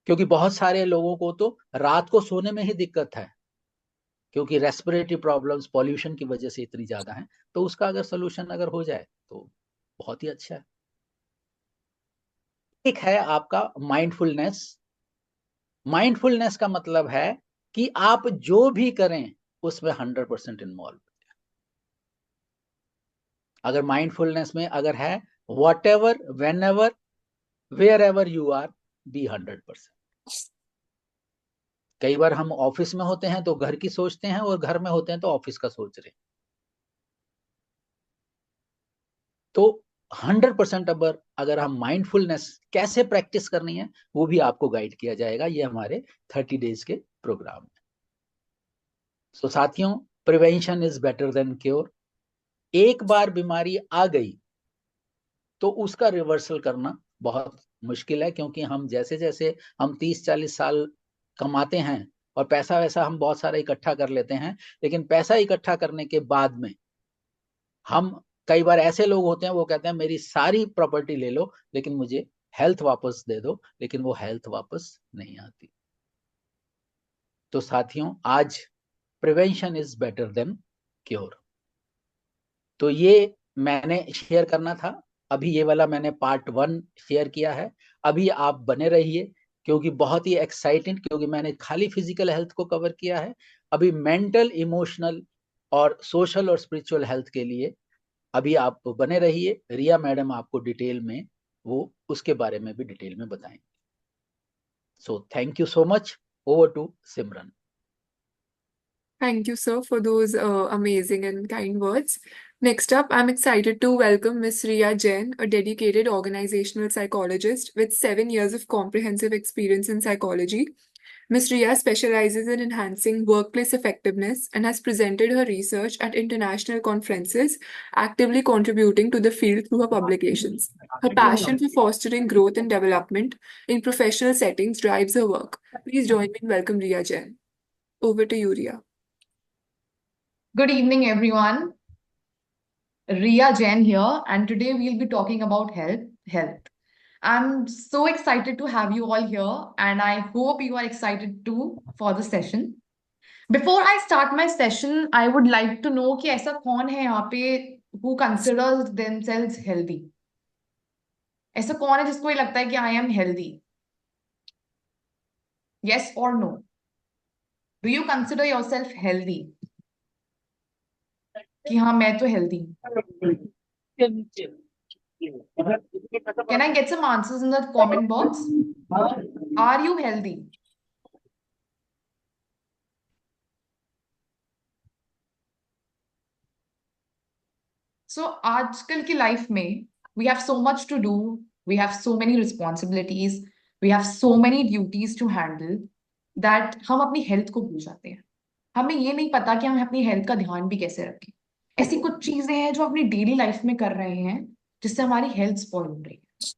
क्योंकि बहुत सारे लोगों को तो रात को सोने में ही दिक्कत है, क्योंकि रेस्पिरेटरी प्रॉब्लम्स पॉल्यूशन की वजह से इतनी ज्यादा है। तो उसका अगर सोल्यूशन अगर हो जाए तो बहुत ही अच्छा है। एक है आपका माइंडफुलनेस। माइंडफुलनेस का मतलब है कि आप जो भी करें उसमें 100% इन्वॉल्व। अगर माइंडफुलनेस में अगर है, whatever, whenever, wherever you are, be 100%। कई बार हम ऑफिस में होते हैं तो घर की सोचते हैं, और घर में होते हैं तो ऑफिस का सोच रहे हैं। तो 100% अगर हम माइंडफुलनेस कैसे प्रैक्टिस करनी है वो भी आपको गाइड किया जाएगा, ये हमारे 30 डेज के प्रोग्राम में। सो साथियों, prevention is better than cure. एक बार बीमारी आ गई तो उसका रिवर्सल करना बहुत मुश्किल है, क्योंकि हम जैसे जैसे हम 30-40 साल कमाते हैं और पैसा वैसा हम बहुत सारा इकट्ठा कर लेते हैं, लेकिन पैसा इकट्ठा करने के बाद में हम, कई बार ऐसे लोग होते हैं वो कहते हैं मेरी सारी प्रॉपर्टी ले लो लेकिन मुझे हेल्थ वापस दे दो, लेकिन वो हेल्थ वापस नहीं आती। तो साथियों, आज prevention is better than cure. तो ये मैंने शेयर करना था। अभी ये वाला मैंने पार्ट 1 शेयर किया है। अभी आप बने रहिए, क्योंकि बहुत ही एक्साइटिंग, क्योंकि मैंने खाली फिजिकल हेल्थ को कवर किया है। अभी मेंटल, इमोशनल और सोशल और स्पिरिचुअल हेल्थ के लिए अभी आप बने रहिए। रिया मैडम आपको डिटेल में वो उसके बारे में भी डिटेल में बताएंगे। So thank you so much. Over to Simran. Thank you, sir, for those amazing and kind words. Next up, I'm excited to welcome Miss Riya Jain, a dedicated organizational psychologist with 7 years of comprehensive experience in psychology. Ms. Riya specializes in enhancing workplace effectiveness and has presented her research at international conferences, actively contributing to the field through her publications. Her passion for fostering growth and development in professional settings drives her work. Please join me in welcome Riya Jain. Over to you, Riya. Good evening, everyone. Riya Jain here, and today we'll be talking about health. I'm so excited to have you all here, and I hope you are excited too for the session. Before I start my session, I would like to know कि ऐसा कौन है यहाँ पे who considers themselves healthy? ऐसा कौन है जिसको ये लगता है कि I am healthy? Yes or no? Do you consider yourself healthy? कि हाँ मैं तो healthy हूँ. Can I get some answers in the comment box? Are you healthy? So आजकल की लाइफ में we have so much to do, we have so many responsibilities, we have so many duties to handle that हम अपनी health को भूल जाते हैं. हमें ये नहीं पता कि हम अपनी हेल्थ का ध्यान भी कैसे रखें. ऐसी कुछ चीजें हैं जो अपनी डेली लाइफ में कर रहे हैं जिससे हमारी हेल्थ स्पॉइल हो रही है.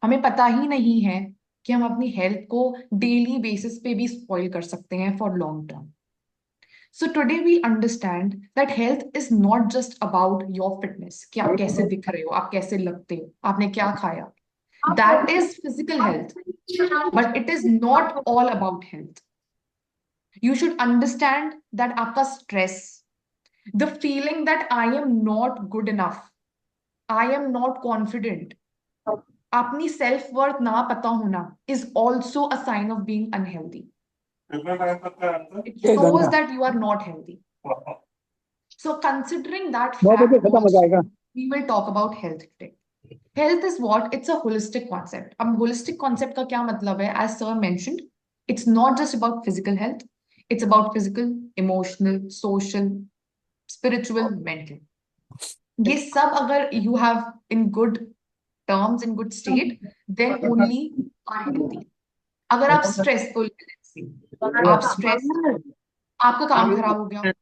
हमें पता ही नहीं है कि हम अपनी हेल्थ को डेली बेसिस पे भी स्पॉइल कर सकते हैं for long term. So today we understand that health is not just about your fitness, कि आप कैसे दिख रहे हो, आप कैसे लगते हो, आपने क्या खाया. That is physical health, but it is not all about health. You should understand that आपका stress, the feeling that I am not good enough, I am not confident, अपनी self worth ना पता होना is also a sign of being unhealthy. It shows that you are not healthy. So considering that fact, we will talk about health today. Health is what? It's a holistic concept. अब holistic concept का क्या मतलब है? As sir mentioned, it's not just about physical health. It's about physical, emotional, social, spiritual, mental. ये सब अगर you have in good terms, in good state, then only are healthy. अगर आप stressful, आप stressed, आपका काम खराब हो गया,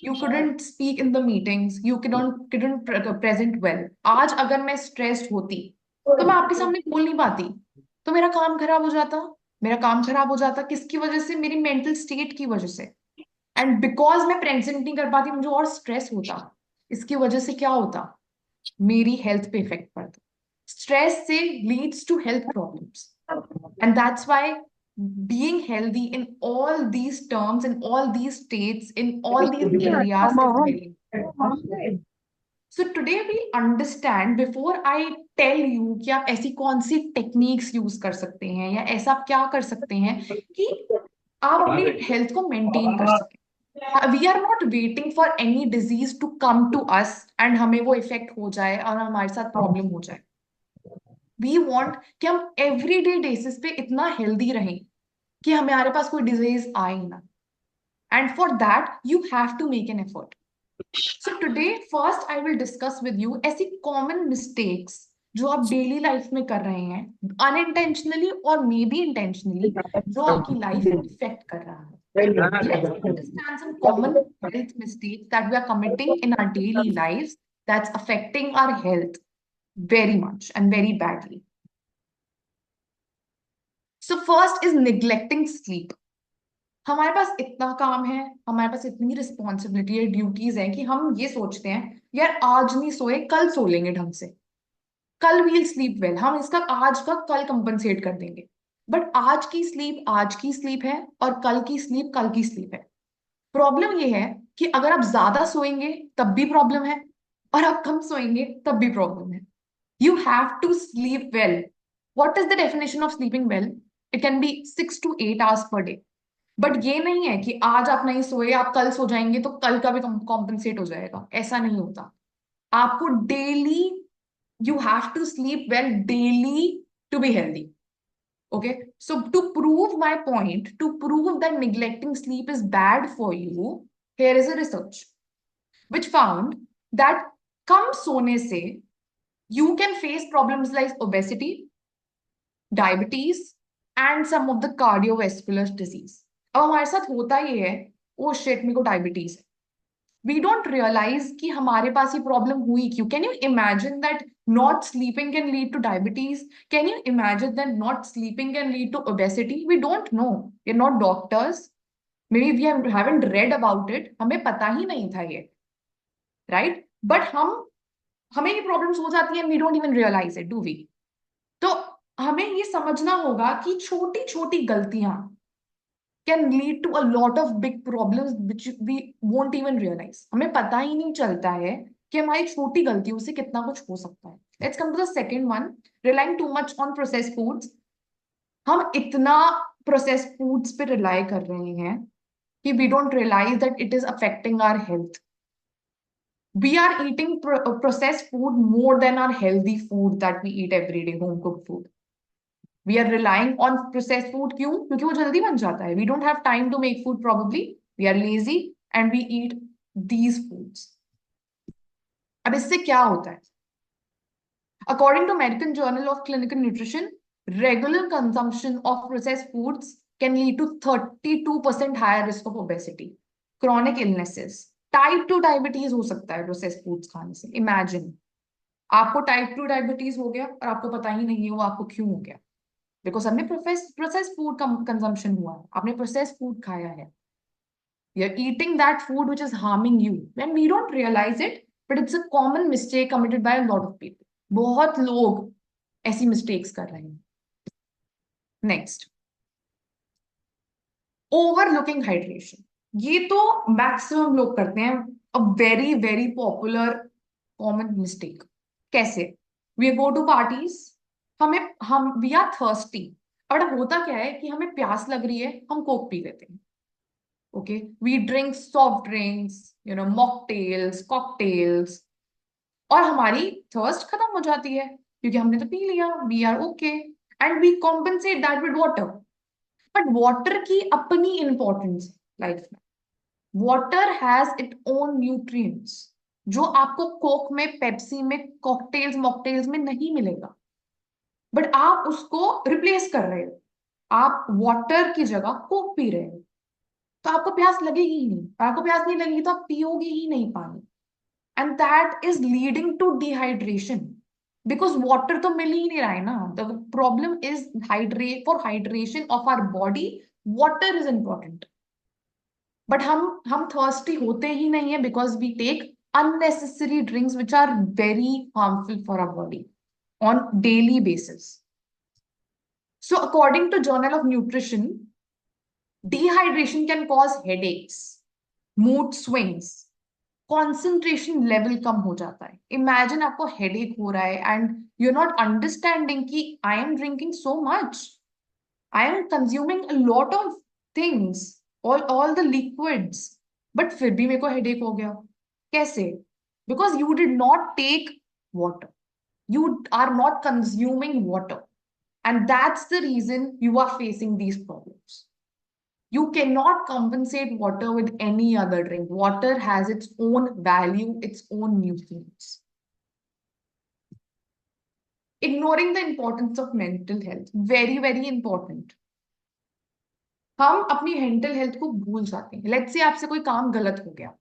you couldn't speak in the meetings, you couldn't present well. आज अगर मैं stressed होती तो मैं आपके सामने बोल नहीं पाती, तो मेरा काम खराब हो जाता. मेरा काम खराब हो जाता किसकी वजह से? मेरी mental state की वजह से. एंड बिकॉज मैं प्रेजेंट नहीं कर पाती, मुझे और स्ट्रेस होता। इसकी वजह से क्या होता, मेरी हेल्थ पे इफेक्ट पड़ता। स्ट्रेस से leads to health problems, and that's why being healthy in all these terms, in all these states, in all these areas is very important. So today we understand, before I tell you कि आप ऐसी कौन सी techniques use कर सकते हैं या ऐसा क्या कर सकते हैं कि आप अपनी हेल्थ को मेंटेन कर सकें। We are not waiting for any disease to come to us and हमें वो इफेक्ट हो जाए और हमारे साथ प्रॉब्लम हो जाए। वी वांट कि हम एवरीडे बेसिस पे इतना हेल्दी रहें कि हमारे पास कोई डिजीज आए ही ना। And for that you have to make an effort. So today, first I will discuss with you ऐसी common mistakes जो आप डेली लाइफ में कर रहे हैं unintentionally और मे बी intentionally, जो आपकी लाइफ को इफेक्ट कर रहा है। Let's understand some common health mistakes that we are committing in our daily lives that's affecting our health very much and very badly. So first is neglecting sleep. हमारे पास इतना काम है, हमारे पास इतनी रिस्पॉन्सिबिलिटी है, ड्यूटीज है कि हम ये सोचते हैं यार आज नहीं सोए, कल सो लेंगे ढंग से, कल वील स्लीप वेल, हम इसका आज का कल कंपनसेट कर देंगे। बट आज की स्लीप है और कल की स्लीप कल की स्लीप है। प्रॉब्लम ये है कि अगर आप ज्यादा सोएंगे तब भी प्रॉब्लम है, और आप कम सोएंगे तब भी प्रॉब्लम है। You have to sleep well. What is the definition of sleeping well? It can be 6 to 8 hours per day. But ये नहीं है कि आज आप नहीं सोए, आप कल सो जाएंगे तो कल का भी कॉम्पनसेट हो जाएगा, ऐसा नहीं होता। आपको daily, you have to sleep well daily to be healthy. Okay, so to prove my point, to prove that neglecting sleep is bad for you, here is a research which found that कम सोने से you can face problems like obesity, diabetes and some of the cardiovascular disease. अब हमारे साथ होता ये है, oh shit मेरे को डायबिटीज है, वी डोंट रियलाइज कि हमारे पास ये प्रॉब्लम हुई क्यों। Can you imagine that not sleeping can lead to diabetes? Can you imagine that not sleeping can lead to obesity? We don't know, we are not doctors, maybe we haven't read about it, हमें पता ही नहीं था ये, right? But हमें ये problems हो जाती है, we don't even realise it, do we? तो हमें ये समझना होगा कि छोटी छोटी गलतियां can lead to a lot of big problems which we won't even realize. हमें पता ही नहीं चलता है कि हमारी छोटी गलतियों से कितना कुछ हो सकता है। Let's come to the second one, relying too much on processed foods. हम इतना processed foods पे rely कर रहे हैं कि we don't realize that it is affecting our health. We are eating processed food more than our healthy food that we eat every day, home cooked food. We are relying on processed food. क्यों? क्योंकि वो जल्दी बन जाता है. We don't have time to make food probably. We are lazy and we eat these foods. अब इससे क्या होता है? According to American Journal of Clinical Nutrition, regular consumption of processed foods can lead to 32% higher risk of obesity, chronic illnesses, type 2 diabetes हो सकता है processed foods खाने से. Imagine आपको type 2 डायबिटीज हो गया और आपको पता ही नहीं है वो आपको क्यों हो गया, बिकॉज हमने प्रोसेस फूड का कंजम्पशन हुआ है, आपने प्रोसेस फूड खाया है, you are eating that food which is harming you and we don't realize it, but it's a common mistake committed by a lot of people. बहुत लोग ऐसी मिस्टेक्स कर रहे हैं। Next, overlooking hydration. ये तो मैक्सिमम लोग करते हैं, a very very popular common mistake. कैसे? वी गो टू पार्टीज, हम वी आर थर्स्टी, और होता क्या है कि हमें प्यास लग रही है, हम कोक पी लेते हैं। Okay, we drink soft drinks, mocktails, cocktails, और हमारी थर्स्ट खत्म हो जाती है क्योंकि हमने तो पी लिया, we are okay, and we compensate that with water. But water की अपनी इंपॉर्टेंस लाइफ में। Water has it own nutrients जो आपको कोक में, पेप्सी में, कॉकटेल्स, मॉकटेल्स में नहीं मिलेगा, बट आप उसको रिप्लेस कर रहे हो। आप वाटर की जगह कोक पी रहे हो, तो आपको प्यास लगेगी ही नहीं, और आपको प्यास नहीं लगेगी तो आप पियोगे ही नहीं पानी, and that is leading to dehydration, because water तो मिल ही नहीं रहा है ना। The problem is for hydration of our body, water is important. But हम थर्स्टी होते ही नहीं है because we take unnecessary drinks which are very harmful for our body on daily basis. So according to Journal of Nutrition, dehydration can cause headaches, mood swings, concentration level कम हो जाता है. Imagine आपको headache हो रहा है and you're not understanding कि I am drinking so much, I am consuming a lot of things, all the liquids, but फिर भी मेरे को headache हो गया. कैसे? Because you did not take water. You are not consuming water. And that's the reason you are facing these problems. You cannot compensate water with any other drink. Water has its own value, its own nutrients. Ignoring the importance of mental health, very, very important. हम अपनी mental health को भूल जाते हैं. Let's say आपसे कोई काम गलत हो गया,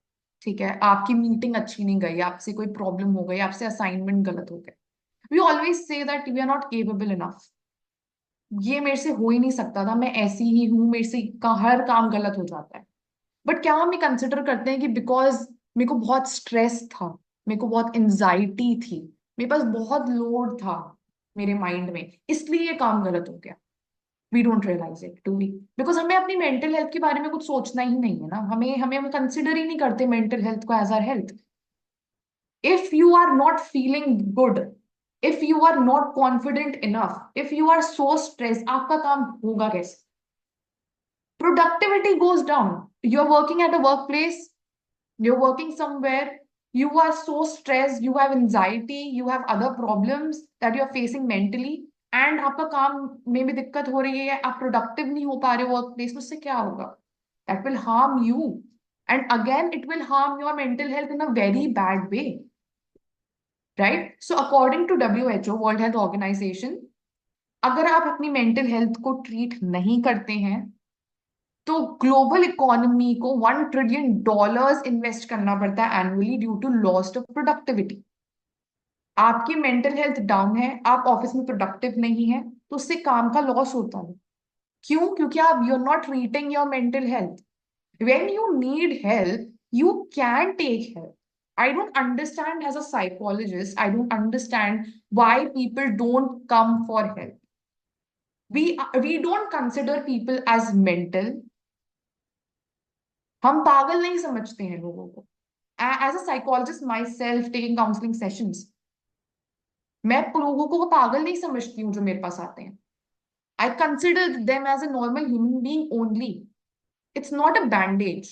ठीक है, आपकी मीटिंग अच्छी नहीं गई, आपसे कोई प्रॉब्लम हो गई, आपसे असाइनमेंट गलत हो गया. We always say that we are not capable enough. ये मेरे से हो ही नहीं सकता था, मैं ऐसी ही हूं, मेरे से हर काम गलत हो जाता है. बट क्या हम ये कंसिडर करते हैं कि बिकॉज मेरे को बहुत स्ट्रेस था, मेरे को बहुत एंजाइटी थी, मेरे पास बहुत लोड था मेरे माइंड में, इसलिए ये काम गलत हो गया? We don't realize it, do we? Because हमें अपनी मेंटल हेल्थ के बारे में कुछ सोचना ही नहीं है ना. हम कंसिडर ही नहीं करते मेंटल हेल्थ को as our health. If you are not feeling good, if you are not confident enough, if you are so stress, आपका काम होगा कैसे? Productivity goes down. You're working at a workplace, you're working somewhere, you are so stressed, you have anxiety, you have other problems that you're facing mentally, and आपका काम में भी दिक्कत हो रही है, आप प्रोडक्टिव नहीं हो पा रहे हो वर्क प्लेस में, उससे क्या होगा? That will harm you, and again it will harm your mental health in a very bad way, right? So according to WHO, World Health Organization, अगर आप अपनी मेंटल हेल्थ को ट्रीट नहीं करते हैं तो ग्लोबल इकोनॉमी को $1 ट्रिलियन इन्वेस्ट करना पड़ता है annually due to loss of productivity. आपकी मेंटल हेल्थ डाउन है, आप ऑफिस में प्रोडक्टिव नहीं है, तो उससे काम का लॉस होता है. क्यों? क्योंकि आप you are not treating your mental health. When you need help, you can take help. I don't understand as a psychologist, I don't understand why people don't come for help. We don't consider people as mental. हम पागल नहीं समझते हैं लोगों को. As a psychologist myself taking counseling sessions, मैं लोगों को पागल नहीं समझती हूँ जो मेरे पास आते हैं. I consider them as a normal human being only. It's not a bandage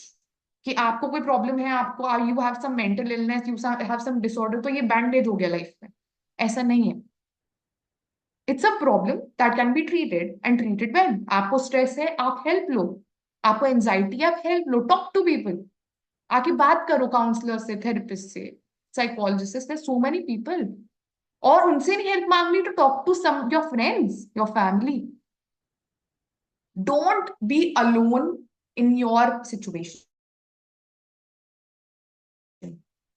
कि आपको कोई प्रॉब्लम है, आपको you have some mental illness, you have some disorder, तो ये बैंडेज हो गया लाइफ में. ऐसा नहीं है. It's a problem that can be treated and treated well. आपको स्ट्रेस है, आप हेल्प लो. आपको एंजाइटी है, आप हेल्प लो. Talk to people. आके बात करो काउंसलर से, थेरेपिस्ट से, साइकोलॉजिस्ट से, सो मेनी पीपल. और उनसे भी हेल्प मांग ली तो talk to some your friends, your family. Don't be alone in your situation.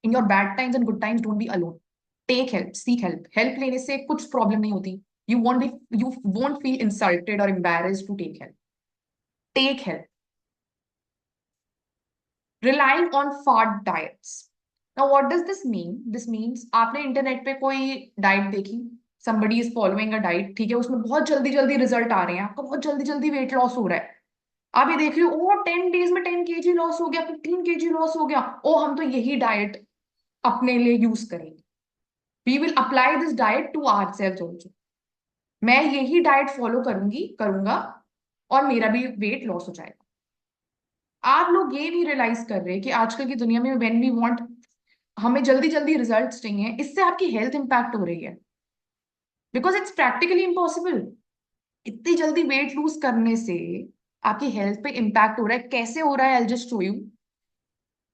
In your bad times and good times, don't be alone. Take help, seek help. Help लेने से कुछ problem नहीं होती. यू वोंट फील इंसल्टेड और embarrassed to take help. Take help. Relying on fad diets. Now, what does this mean? This means आपने internet पे कोई diet देखी, somebody is following a diet, ठीक है, उसमें बहुत जल्दी जल्दी रिजल्ट आ रहे हैं, आपका बहुत जल्दी जल्दी वेट लॉस हो रहा है. आप ये देख रहे हो, ओ 10 डेज में 10 kg लॉस हो गया, 15 kg लॉस हो गया, ओ हम तो यही डाइट अपने लिए यूज करेंगे. We will apply this diet to our selves also. मैं यही डाइट फॉलो करूंगा और मेरा भी वेट लॉस हो जाएगा. आप लोग ये नहीं रियलाइज कर रहे कि आजकल की दुनिया में व्हेन वी वांट, हमें जल्दी जल्दी रिजल्ट्स चाहिए, इससे आपकी हेल्थ इंपैक्ट हो रही है. Because it's practically impossible. इतनी जल्दी वेट लूज करने से आपकी हेल्थ पे इंपैक्ट हो रहा है. कैसे हो रहा है? I just show you.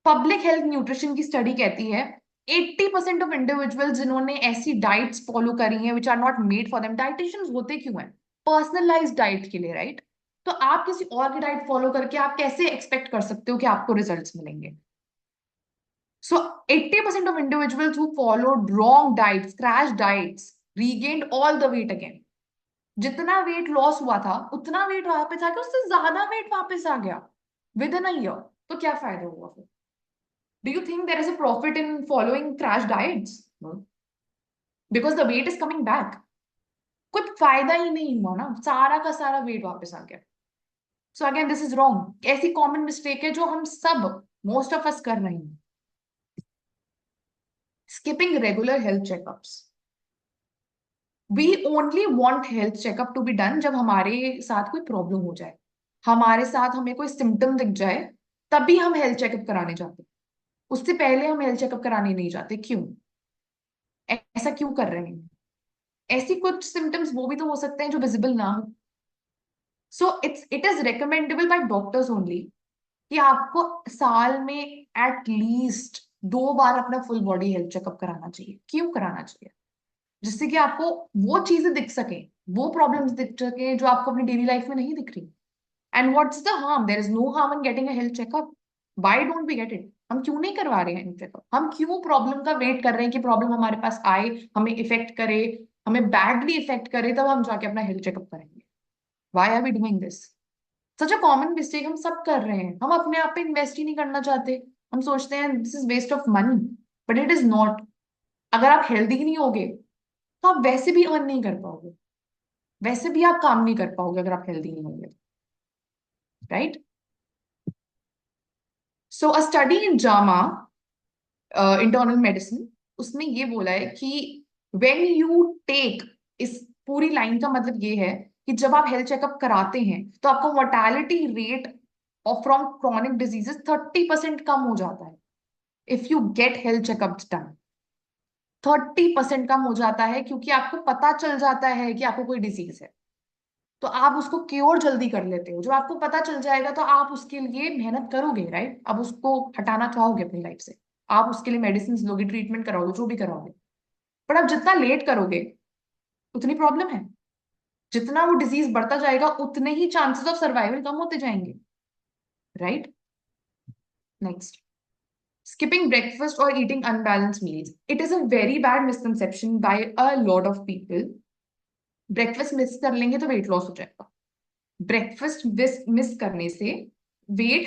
Public health nutrition की स्टडी कहती है 80% ऑफ इंडिविजुअल्स जिन्होंने ऐसी डाइट्स फॉलो करी हैं which are not made for them. Dieticians होते क्यों हैं? पर्सनलाइज्ड डाइट के लिए, राइट? तो आप किसी और की डाइट फॉलो करके आप कैसे एक्सपेक्ट कर सकते हो कि आपको रिजल्ट्स मिलेंगे? So 80% of individuals who followed wrong diets, crash diets, regained all the weight again. जितना वेट लॉस हुआ था उतना वेट वापस आ गया, उससे ज्यादा वेट वापस आ गया विद इन अ ईयर. तो क्या फायदा हुआ फिर? Do you think there is a profit in following crash diets? Because the weight is coming back. कुछ फायदा ही नहीं हुआ ना, सारा का सारा वेट वापस आ गया. So again this is wrong. ऐसी कॉमन मिस्टेक है जो हम सब, मोस्ट ऑफ अस कर रहे हैं. Skipping regular health checkups. We only want health checkup to be done जब हमारे साथ कोई प्रॉब्लम हो जाए, हमारे साथ हमें कोई सिम्टम दिख जाए, तभी हम हेल्थ चेकअप कराने जाते हैं. उससे पहले हम हेल्थ चेकअप कराने नहीं जाते. क्यों? ऐसा क्यों कर रहे हैं? ऐसी कुछ सिम्टम्स वो भी तो हो सकते हैं जो विजिबल ना हो. सो it is recommendable bye doctors only कि आपको साल में एट लीस्ट 2 बार अपना फुल बॉडी हेल्थ चेकअप कराना चाहिए. क्यों कराना चाहिए? जिससे कि आपको वो चीजें दिख सके, वो प्रॉब्लम्स दिख सके जो आपको अपनी डेली लाइफ में नहीं दिख रही. And what's the harm? There is no harm in getting a health checkup. Why don't we get it? हम क्यों नहीं करवा रहे हैं हेल्थ चेकअप? हम क्यों प्रॉब्लम का वेट कर रहे हैं कि प्रॉब्लम हमारे पास आए, हमें इफेक्ट करे, हमें बैडली इफेक्ट करे, तब हम जाके अपना हेल्थ चेकअप करेंगे? Why are we doing this? Such a common mistake हम सब कर रहे हैं. हम अपने आप पे इन्वेस्ट ही नहीं करना चाहते. हम सोचते हैं this is waste of money, but it is not. अगर आप हेल्दी ही नहीं होगे तो आप वैसे भी अर्न नहीं कर पाओगे, वैसे भी आप काम नहीं कर पाओगे अगर आप हेल्दी नहीं होंगे. Right? So a study in Jama internal medicine, उसने ये बोला है कि व्हेन यू टेक, इस पूरी लाइन का मतलब ये है कि जब आप हेल्थ चेकअप कराते हैं तो आपका mortality rate of from chronic diseases 30% कम हो जाता है. If you get health checkup done, 30% कम हो जाता है, क्योंकि आपको पता चल जाता है कि आपको कोई डिजीज है. तो आप उसको क्योर जल्दी कर लेते हो. जो आपको पता चल जाएगा तो आप उसके लिए मेहनत करोगे. राइट? अब उसको हटाना चाहोगे अपनी लाइफ से, आप उसके लिए मेडिसिन लोगे, ट्रीटमेंट कराओगे, जो भी कराओगे. पर आप जितना लेट करोगे उतनी प्रॉब्लम है. जितना वो डिजीज बढ़ता जाएगा उतने ही चांसेस ऑफ सर्वाइवल कम होते जाएंगे. Right? Next, skipping breakfast or eating unbalanced meals. It is a very bad misconception by a lot of people. Breakfast miss कर लेंगे तो वेट लॉस हो जाएगा. ब्रेकफास्ट मिस करने से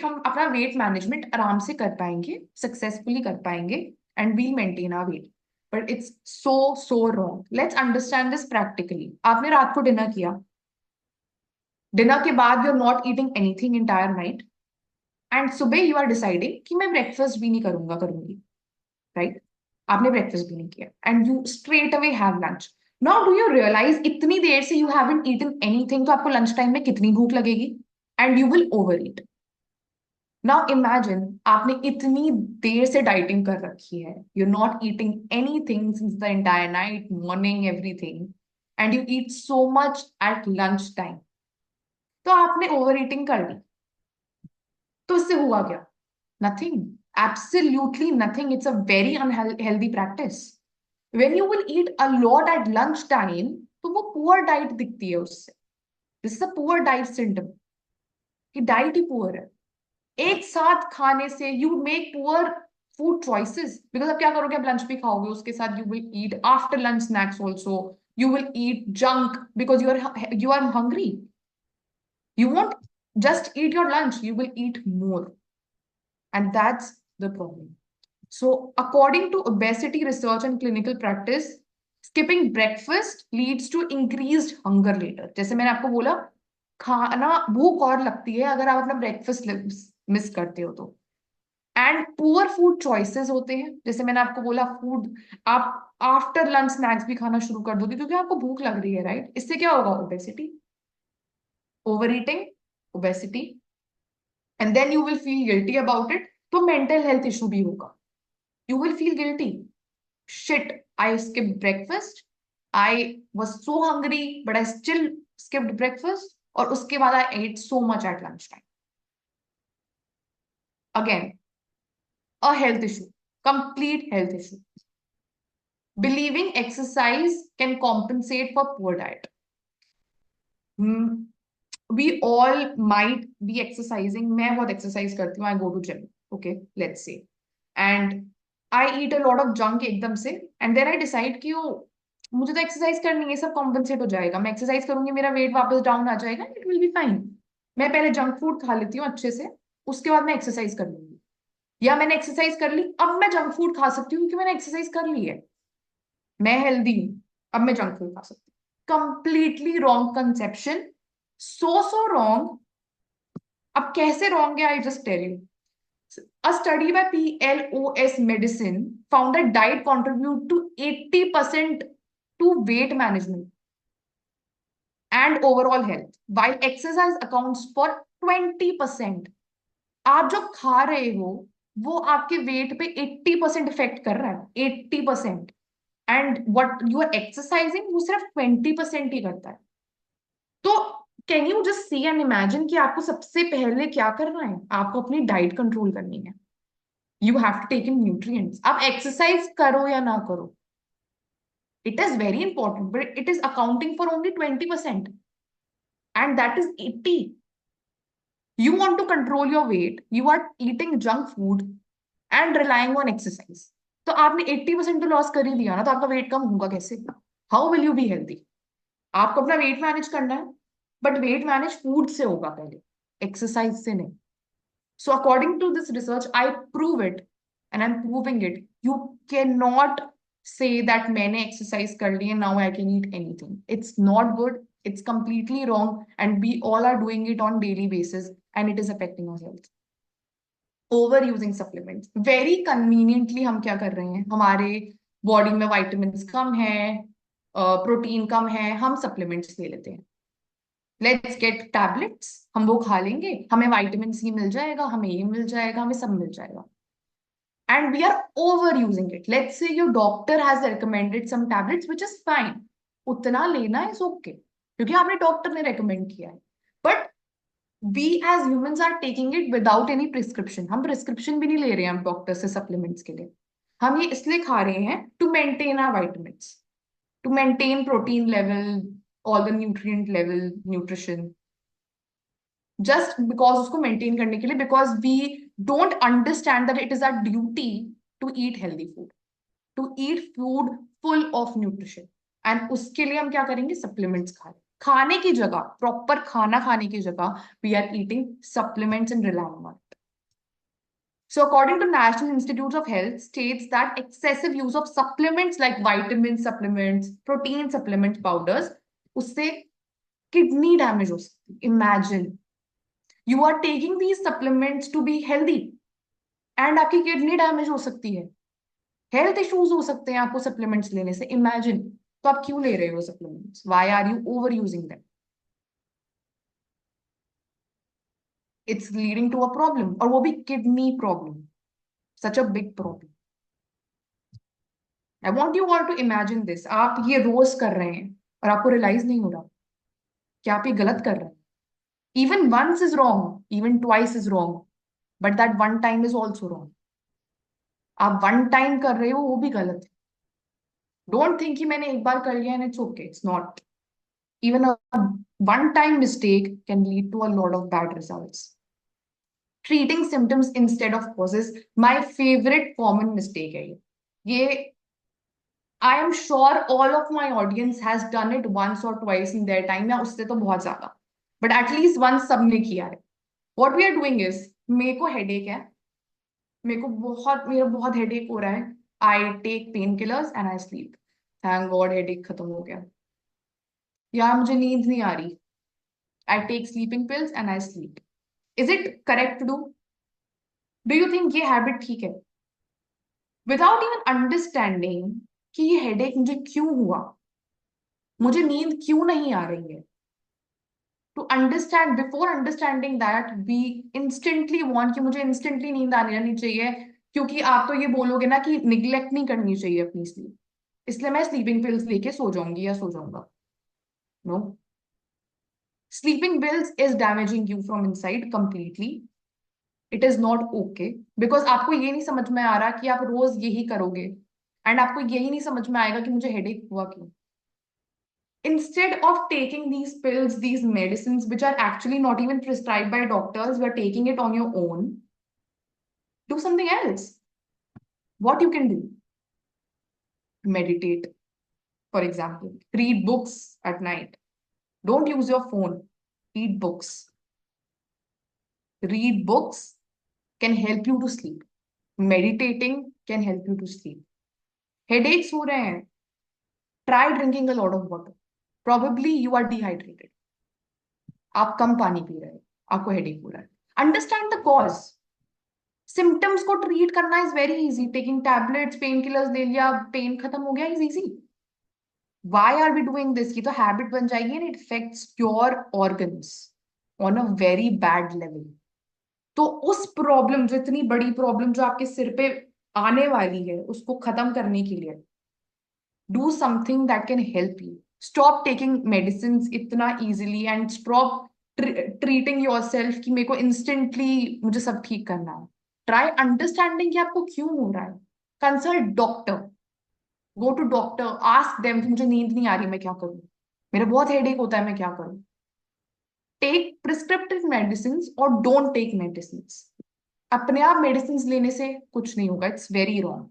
हम अपना वेट मैनेजमेंट आराम से कर पाएंगे, सक्सेसफुली कर पाएंगे, and we'll maintain our weight. But it's so wrong. Let's understand this practically. आपने रात को डिनर किया, डिनर के बाद you are not eating anything entire night, and सुबह यू आर डिसाइडिंग कि मैं ब्रेकफास्ट भी नहीं करूंगी. राइट? आपने ब्रेकफास्ट भी नहीं किया and you straight away have lunch. Now do you realize इतनी देर से यू हैवंट ईटन एनीथिंग, तो आपको लंच टाइम में कितनी भूख लगेगी? And you will over eat. Now imagine आपने इतनी देर से डाइटिंग कर रखी है, you not eating anything since the entire night, morning, everything, and you eat so much at lunch time. तो आपने ओवर ईटिंग कर ली. तो इससे हुआ क्या? Nothing. Absolutely nothing. It's a very unhealthy practice. When you will eat a lot at lunch time, तो वो poor diet दिखती है उससे. This is a poor diet symptom कि डाइट ही पुअर है. एक साथ खाने से you make poor food choices. Because अब क्या करोगे? आप लंच भी खाओगे, उसके साथ you will eat after lunch snacks also. You will eat junk because you are hungry. You won't just eat your lunch, you will eat more. And that's the problem. So, according to obesity research and clinical practice, skipping breakfast leads to increased hunger later. जैसे मैंने आपको बोला, खाना भूख और लगती है अगर आप अपना ब्रेकफास्ट मिस करते हो तो. एंड पुअर फूड चॉइसेस होते हैं. जैसे मैंने आपको बोला, फूड आप आफ्टर लंच स्नैक्स भी खाना शुरू कर दोगे क्योंकि आपको भूख लग रही है. राइट? इससे क्या होगा? Obesity, over eating, obesity, and then you will feel guilty about it. तो मेंटल हेल्थ इशू भी होगा. You will feel guilty. Shit, I skipped breakfast. I was so hungry, but I still skipped breakfast. और उसके बाद I ate so much at lunchtime. Again, a health issue, complete health issue. Believing exercise can compensate for poor diet. We all might be exercising. मैं बहुत exercise करती हूँ. I go to gym. Okay, let's say. And I eat a lot of junk एकदम से, and then I decide कि मुझे तो exercise करनी है, सब कॉम्पनसेट हो जाएगा, मैं एक्सरसाइज करूंगी, मेरा वेट वापस डाउन आ जाएगा, इट विल बी फाइन. मैं पहले जंक फूड खा लेती हूँ अच्छे से, उसके बाद मैं एक्सरसाइज कर लूंगी, या मैंने एक्सरसाइज कर ली अब मैं जंक फूड खा सकती हूँ क्योंकि मैंने एक्सरसाइज कर ली है, मैं हेल्दी हूँ, अब मैं जंक फूड खा सकती हूँ। Completely wrong conception, so wrong. अब कैसे रॉन्ग है, I just tell you. A study by PLOS Medicine found that diet contribute to 80% to weight management and overall health, while exercise accounts for 20%. आप जो खा रहे हो वो आपके वेट पे 80% इफेक्ट कर रहा है, 80%। And what you are exercising वो सिर्फ 20% ही करता है। तो can you just see and imagine कि आपको सबसे पहले क्या करना है, आपको अपनी डाइट कंट्रोल करनी है। You have to take in nutrients. आप एक्सरसाइज करो या ना करो, it is very important, but it is accounting for only 20% and that is 80। You want to control your weight, you are eating junk food and relying on exercise. तो आपने 80% तो loss कर ही दिया ना, तो आपका वेट कम होगा कैसे? How will you be healthy? आपको अपना वेट मैनेज करना है, बट वेट मैनेज फूड से होगा पहले, एक्सरसाइज से नहीं। So according to this research, I prove it and I'm proving it. You cannot say that मैंने exercise कर ली है, now I can eat anything. It's not good. It's completely wrong, and we all are doing it on daily basis, and it is affecting our health. Overusing supplements. Very conveniently हम क्या कर रहे हैं, हमारे body में vitamins कम है, protein कम है, हम supplements ले लेते हैं। लेट्स गेट टैबलेट्स, हम वो खा लेंगे, हमें विटामिन सी मिल जाएगा, हमें ये मिल जाएगा, हमें सब मिल जाएगा। And we are over using it. Let's say your doctor has recommended some tablets which is fine, उतना लेना इज ओके क्योंकि आपने डॉक्टर ने रेकमेंड किया है। But we as humans are taking it without any prescription. हम prescription भी नहीं ले रहे हैं डॉक्टर से सप्लीमेंट्स के लिए, हम ये इसलिए खा रहे हैं to maintain our vitamins, to maintain protein level, all the nutrient level, nutrition, just because उसको maintain करने के लिए, because we don't understand that it is our duty to eat healthy food, to eat food full of nutrition, and उसके लिए हम क्या करेंगे, supplements खा रहे, खाने की जगह, proper खाना खाने की जगह we are eating supplements and relying on it. So according to National Institutes of Health states that excessive use of supplements like vitamin supplements, protein supplement powders, उससे kidney damage हो सकती है। Imagine you are taking these supplements to be healthy and आपकी kidney damage हो सकती है, health issues हो सकते हैं आपको supplements लेने से। Imagine, तो आप क्यों ले रहे हो supplements? Why are you overusing them? It's leading to a problem, और वो भी kidney problem, such a big problem. I want you all to imagine this. आप ये रोज कर रहे हैं और आपको रियलाइज नहीं हो रहा कि आप ये गलत कर रहे हैं। Even once is wrong, even twice is wrong, but that one time is also wrong. आप one time कर रहे हो वो भी गलत है। Don't think कि मैंने एक बार कर लिया and it's okay. It's not. Even a one time mistake can lead to a lot of bad results. Treating symptoms instead of causes, my favorite common mistake है ये I am sure all of my audience has done it once or twice in their time, या उससे तो बहुत ज्यादा, but at least once सबने किया है। What we are doing is, मेरे को headache है, मेरा बहुत headache हो रहा है, I take painkillers and I sleep. Thank God headache खत्म हो गया। यार मुझे नींद नहीं आ रही, I take sleeping pills and I sleep. Is it correct to do? Do you think ये habit ठीक है? Without even understanding कि ये headache मुझे क्यों हुआ, मुझे नींद क्यों नहीं आ रही है, to understand, before understanding that we instantly want कि मुझे instantly नींद आनी चाहिए, क्योंकि आप तो ये बोलोगे ना कि निग्लेक्ट नहीं करनी चाहिए अपनी स्लीप, इसलिए मैं स्लीपिंग पिल्स लेके सो जाऊंगी या सो जाऊंगा। No, sleeping pills is damaging you from inside completely. It is not okay, because आपको ये नहीं समझ में आ रहा कि आप रोज यही करोगे, एंड आपको यही नहीं समझ में आएगा कि मुझे हेडेक हुआ क्यों। Instead of taking these pills, these medicines, which are actually not even prescribed by doctors, you are taking it on your own. Do something else. What you can do? Meditate, for example. Read books at night. Don't use your phone. Read books. Read books can help you to sleep. Meditating can help you to sleep. Headaches हो रहे हैं, try drinking a lot of water. Probably you are dehydrated. आप कम पानी P रहे हो, आपको headache हो रहा है. Understand the cause. सिम्टम्स को ट्रीट करना is very easy. Taking tablets, pain killers ले लिया, पेन खत्म हो गया, is easy. Why are we doing this? ये तो हैबिट बन जाएगी and it affects your organs on a very bad level. तो उस प्रॉब्लम, जो इतनी बड़ी प्रॉब्लम जो आपके सिर पे आने वाली है, उसको खत्म करने के लिए do something that can help you. Stop taking medicines इतना easily and stop treating yourself कि मेरे को instantly मुझे सब ठीक करना है. Try understanding कि आपको क्यों हो रहा है. Consult doctor. Go to doctor. Ask them कि मुझे नींद नहीं आ रही, मैं क्या करूं? मेरा बहुत हेडेक होता है, मैं क्या करूं? Take prescriptive medicines or don't take medicines. अपने आप medicines लेने से कुछ नहीं होगा. It's very wrong.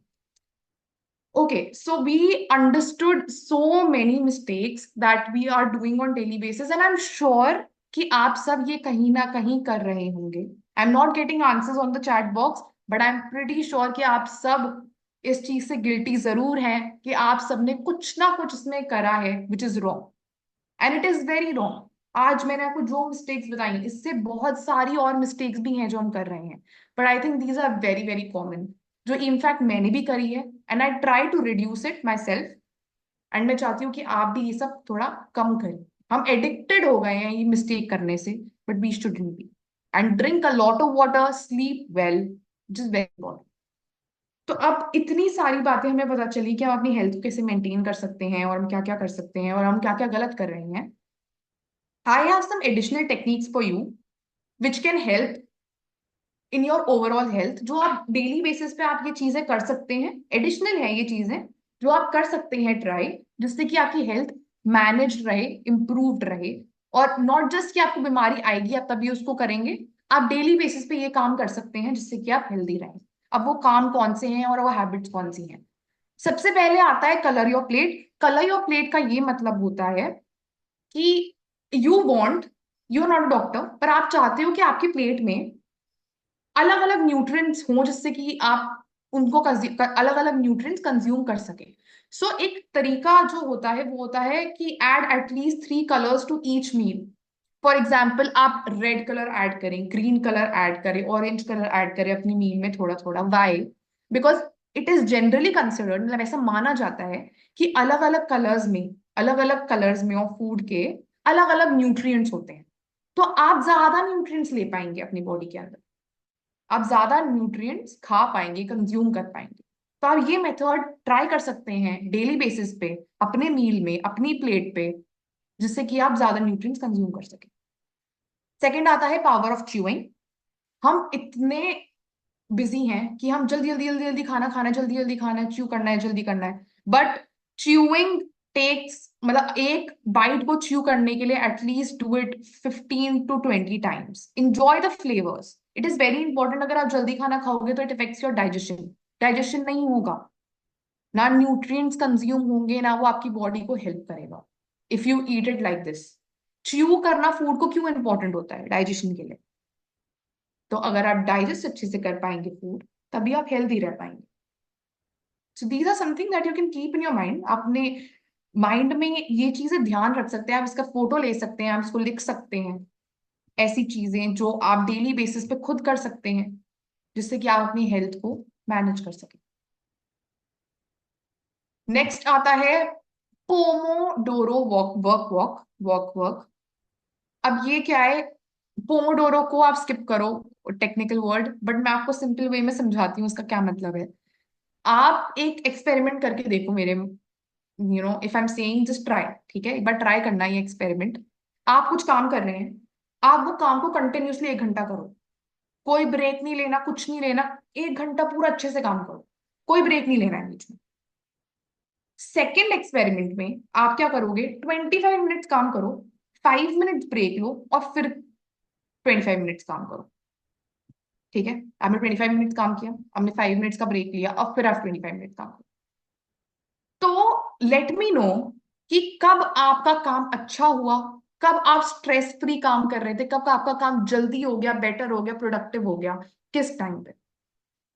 Okay, so we understood so many mistakes that we are doing on daily basis, and I'm sure कि आप सब ये कहीं ना कहीं कर रहे होंगे. I'm not getting answers on the chat box, but I'm pretty sure कि आप सब इस चीज से गिल्टी जरूर हैं कि आप सबने कुछ ना कुछ इसमें करा है which is wrong, and it is very wrong. आज मैंने आपको जो मिस्टेक्स बताई, इससे बहुत सारी और मिस्टेक्स भी हैं जो हम कर रहे हैं, but I think these are very very common, जो इनफैक्ट मैंने भी करी है, and I try to reduce it myself. And मैं चाहती हूँ कि आप भी ये सब थोड़ा कम करें. हम एडिक्टेड हो गए हैं ये मिस्टेक करने से, but we shouldn't be. And drink a lot of water, sleep well, which is very important. तो अब इतनी सारी बातें हमें पता चली कि हम अपनी हेल्थ को कैसे मेंटेन कर सकते हैं, और हम क्या क्या कर सकते हैं, और हम क्या क्या गलत कर रहे हैं. I have some additional techniques for you which can help in your overall health, जो आप डेली बेसिस पे आप ये चीजें कर सकते हैं. एडिशनल है ये चीजें जो आप कर सकते हैं ट्राई, जिससे कि आपकी हेल्थ मैनेज रहे, इम्प्रूव्ड रहे. और नॉट जस्ट कि आपको बीमारी आएगी आप तभी उसको करेंगे, आप डेली बेसिस पे ये काम कर सकते हैं जिससे कि आप हेल्दी रहें. अब वो काम कौन से हैं और वो हैबिट्स कौन सी हैं? सबसे पहले आता है colour your plate. Colour your plate का ये मतलब होता है कि you want, you are not doctor, पर आप चाहते हो कि आपकी प्लेट में अलग अलग न्यूट्रिएंट्स हों, जिससे कि आप उनको अलग अलग न्यूट्रिएंट्स कंज्यूम कर सके. सो एक तरीका जो होता है वो होता है कि add at least 3 colours to each meal. For example, आप रेड कलर ऐड करें, ग्रीन कलर ऐड करें, ऑरेंज कलर ऐड करें अपनी मील में थोड़ा थोड़ा. Why? Because it is generally considered, मतलब ऐसा माना जाता है कि अलग अलग कलर्स में और फूड के अलग अलग न्यूट्रिएंट्स होते हैं. तो आप ज्यादा न्यूट्रिएंट्स ले पाएंगे अपनी बॉडी के अंदर, आप ज्यादा न्यूट्रिएंट्स खा पाएंगे, कंज्यूम कर पाएंगे. तो आप ये मेथड ट्राई कर सकते हैं डेली बेसिस पे अपने मील में, अपनी प्लेट पे, जिससे कि आप ज्यादा न्यूट्रिएंट्स कंज्यूम कर सकें. सेकंड आता है पावर ऑफ च्यूइंग. हम इतने बिजी हैं कि हम जल्दी जल्दी जल्दी जल्दी खाना खाना है, जल्दी जल्दी खाना है, च्यू करना है, जल्दी करना है. बट च्यूइंग टेक्स, मतलब एक बाइट को च्यू करने के लिए at least do it 15 to 20 times. Enjoy the flavours. It is very important. अगर आप जल्दी खाना खाओगे तो it effects your digestion. Digestion नहीं होगा, ना न्यूट्रिएंट्स कंज्यूम होंगे, ना वो आपकी बॉडी को हेल्प करेगा if you eat it like this. Chew करना फूड को क्यों इंपॉर्टेंट होता है? डाइजेशन के लिए. तो अगर आप डाइजेस्ट अच्छे से कर पाएंगे फूड, तभी आप हेल्दी रह पाएंगे. So these are something that you can keep in your mind. अपने माइंड में ये चीजें ध्यान रख सकते हैं, आप इसका फोटो ले सकते हैं, आप इसको लिख सकते हैं. ऐसी चीजें जो आप डेली बेसिस पे खुद कर सकते हैं, जिससे कि आप अपनी हेल्थ को मैनेज कर सकें. नेक्स्ट आता है पोमोडोरो वर्क. अब ये क्या है? पोमोडोरो को आप स्किप करो, टेक्निकल वर्ड, बट मैं आपको सिंपल वे में समझाती हूँ उसका क्या मतलब है. आप एक एक्सपेरिमेंट करके देखो मेरे, if I am saying just try, ठीक है, एक बार ट्राई करना है ये एक्सपेरिमेंट. आप कुछ काम कर रहे हैं, आप वो काम को कंटिन्यूअसली 1 घंटा करो, कोई ब्रेक नहीं लेना, कुछ नहीं लेना. 1 घंटा पूरा अच्छे से काम करो, कोई ब्रेक नहीं लेना है बीच में. सेकेंड एक्सपेरिमेंट में आप क्या करोगे? 25 मिनट्स काम करो, 5 मिनट्स ब्रेक लो, और फिर 25 मिनट्स काम करो. ठीक है, आपने 25 मिनट्स काम किया, आपने 5 मिनट्स का ब्रेक लिया, और फिर आप 25 मिनट्स काम करो. तो लेट मी नो कि कब आपका काम अच्छा हुआ, कब आप स्ट्रेस फ्री काम कर रहे थे, कब आपका काम जल्दी हो गया, बेटर हो गया, प्रोडक्टिव हो गया. किस टाइम पे,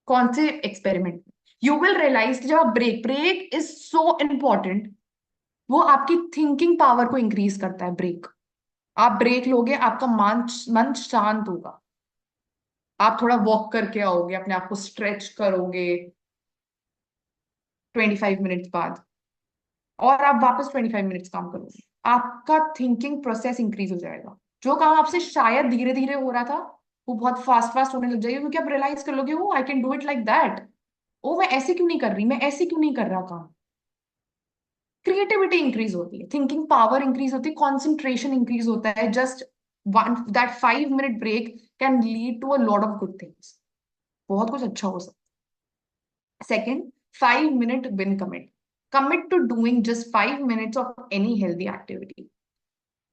कौन से एक्सपेरिमेंट में, यू विल रियलाइज कि जब आप ब्रेक इज सो इम्पोर्टेंट, वो आपकी थिंकिंग पावर को इंक्रीज करता है। ब्रेक, आप ब्रेक लोगे, आपका मन मन शांत होगा, आप थोड़ा वॉक करके आओगे, अपने आप को स्ट्रेच करोगे 25 मिनट्स बाद, और आप वापस 25 मिनट्स काम करोगे, आपका थिंकिंग प्रोसेस इंक्रीज हो जाएगा। जो काम आपसे शायद धीरे धीरे हो रहा था, वो बहुत फास्ट फास्ट होने लग जाएगा, क्योंकि आप रियलाइज कर लोगे, oh I can do it like that, oh मैं ऐसे क्यों नहीं कर रही, मैं ऐसे क्यों नहीं कर रहा काम। क्रिएटिविटी इंक्रीज होती है, थिंकिंग पावर इंक्रीज होती है, कॉन्सेंट्रेशन इंक्रीज होता है। Just one that 5 minute break can lead to a lot of good things, बहुत कुछ अच्छा हो सकता है। Second, 5 minute win commit, commit to doing just 5 minutes of any healthy activity.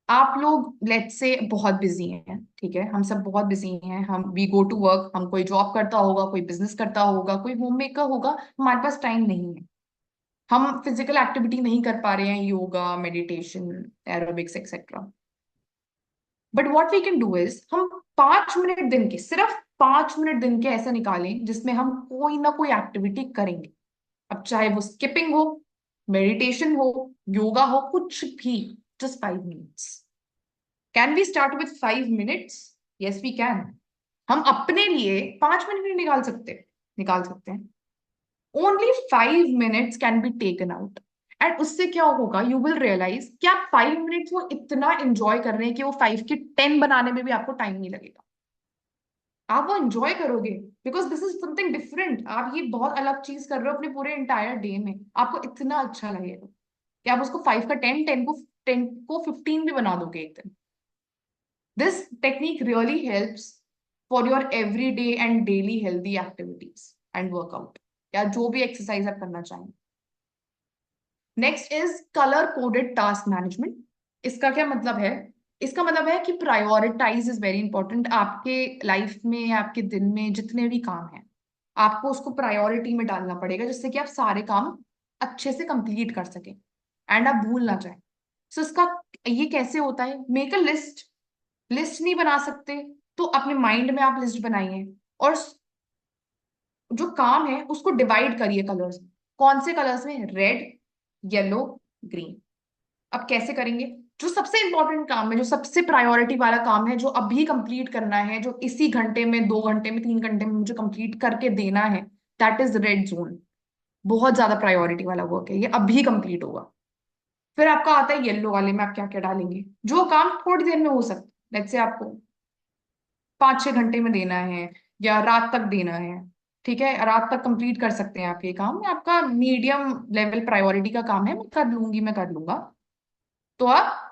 आप लोग लेट्स से बहुत बिजी हैं, ठीक है, हम सब बहुत बिजी हैं, हम वी गो टू वर्क, हम कोई जॉब करता होगा, कोई बिजनेस करता होगा, कोई होम मेकर होगा, हमारे पास टाइम नहीं है, हम फिजिकल एक्टिविटी नहीं कर पा रहे हैं, yoga, meditation, aerobics etcetera. But what we can do is, हम 5 मिनट दिन के, सिर्फ 5 मिनट दिन के ऐसे निकालें जिसमें हम कोई ना कोई एक्टिविटी करेंगे। अब चाहे वो स्किपिंग हो, मेडिटेशन हो, योगा हो, कुछ भी, just 5 minutes. Can we start with 5 minutes? Yes we can. हम अपने लिए 5 मिनट नहीं निकाल सकते, निकाल सकते हैं। Only 5 minutes can be taken out, and उससे क्या होगा, यू विल रियलाइज कि आप 5 मिनट्स वो इतना एंजॉय कर रहे हैं कि वो 5 के 10 बनाने में भी आपको टाइम नहीं लगेगा। आप वो एंजॉय करोगे, because this is something different, आप ये बहुत अलग चीज कर रहे हो अपने पूरे इंटायर डे में, आपको इतना अच्छा लगेगा कि आप उसको 5 का 10, 10 को 15 भी बना दोगे एक दिन। This technique really helps for your everyday and daily healthy activities and workout, या जो भी एक्सरसाइज आप करना चाहें। Next is colour coded task management. इसका क्या मतलब है? इसका मतलब है कि प्रायोरिटाइज इज वेरी इंपॉर्टेंट। आपके लाइफ में, आपके दिन में जितने भी काम हैं, आपको उसको प्रायोरिटी में डालना पड़ेगा, जिससे कि आप सारे काम अच्छे से कंप्लीट कर सकें एंड आप भूल ना जाए। सो इसका ये कैसे होता है? Make a list. लिस्ट नहीं बना सकते तो अपने माइंड में आप लिस्ट बनाइए, और जो काम है उसको डिवाइड करिए कलर्स। कौन से कलर्स में? Red, yellow, green. अब कैसे करेंगे? जो सबसे इंपॉर्टेंट काम है, जो सबसे प्रायोरिटी वाला काम है, जो अभी कंप्लीट करना है, जो इसी घंटे में, 2 घंटे में, 3 घंटे में मुझे कंप्लीट करके देना है, दैट इज रेड जोन। बहुत ज्यादा प्रायोरिटी वाला वर्क है, ये अभी कंप्लीट होगा। फिर आपका आता है येलो वाले में, आप क्या क्या डालेंगे? जो काम थोड़ी देर में हो सकता है, लेट्स से आपको 5-6 घंटे में देना है, या रात तक देना है, ठीक है, रात तक कंप्लीट कर सकते हैं आप ये काम। आपका मीडियम लेवल प्रायोरिटी का काम है, मैं कर लूंगी, मैं कर लूंगा, तो आप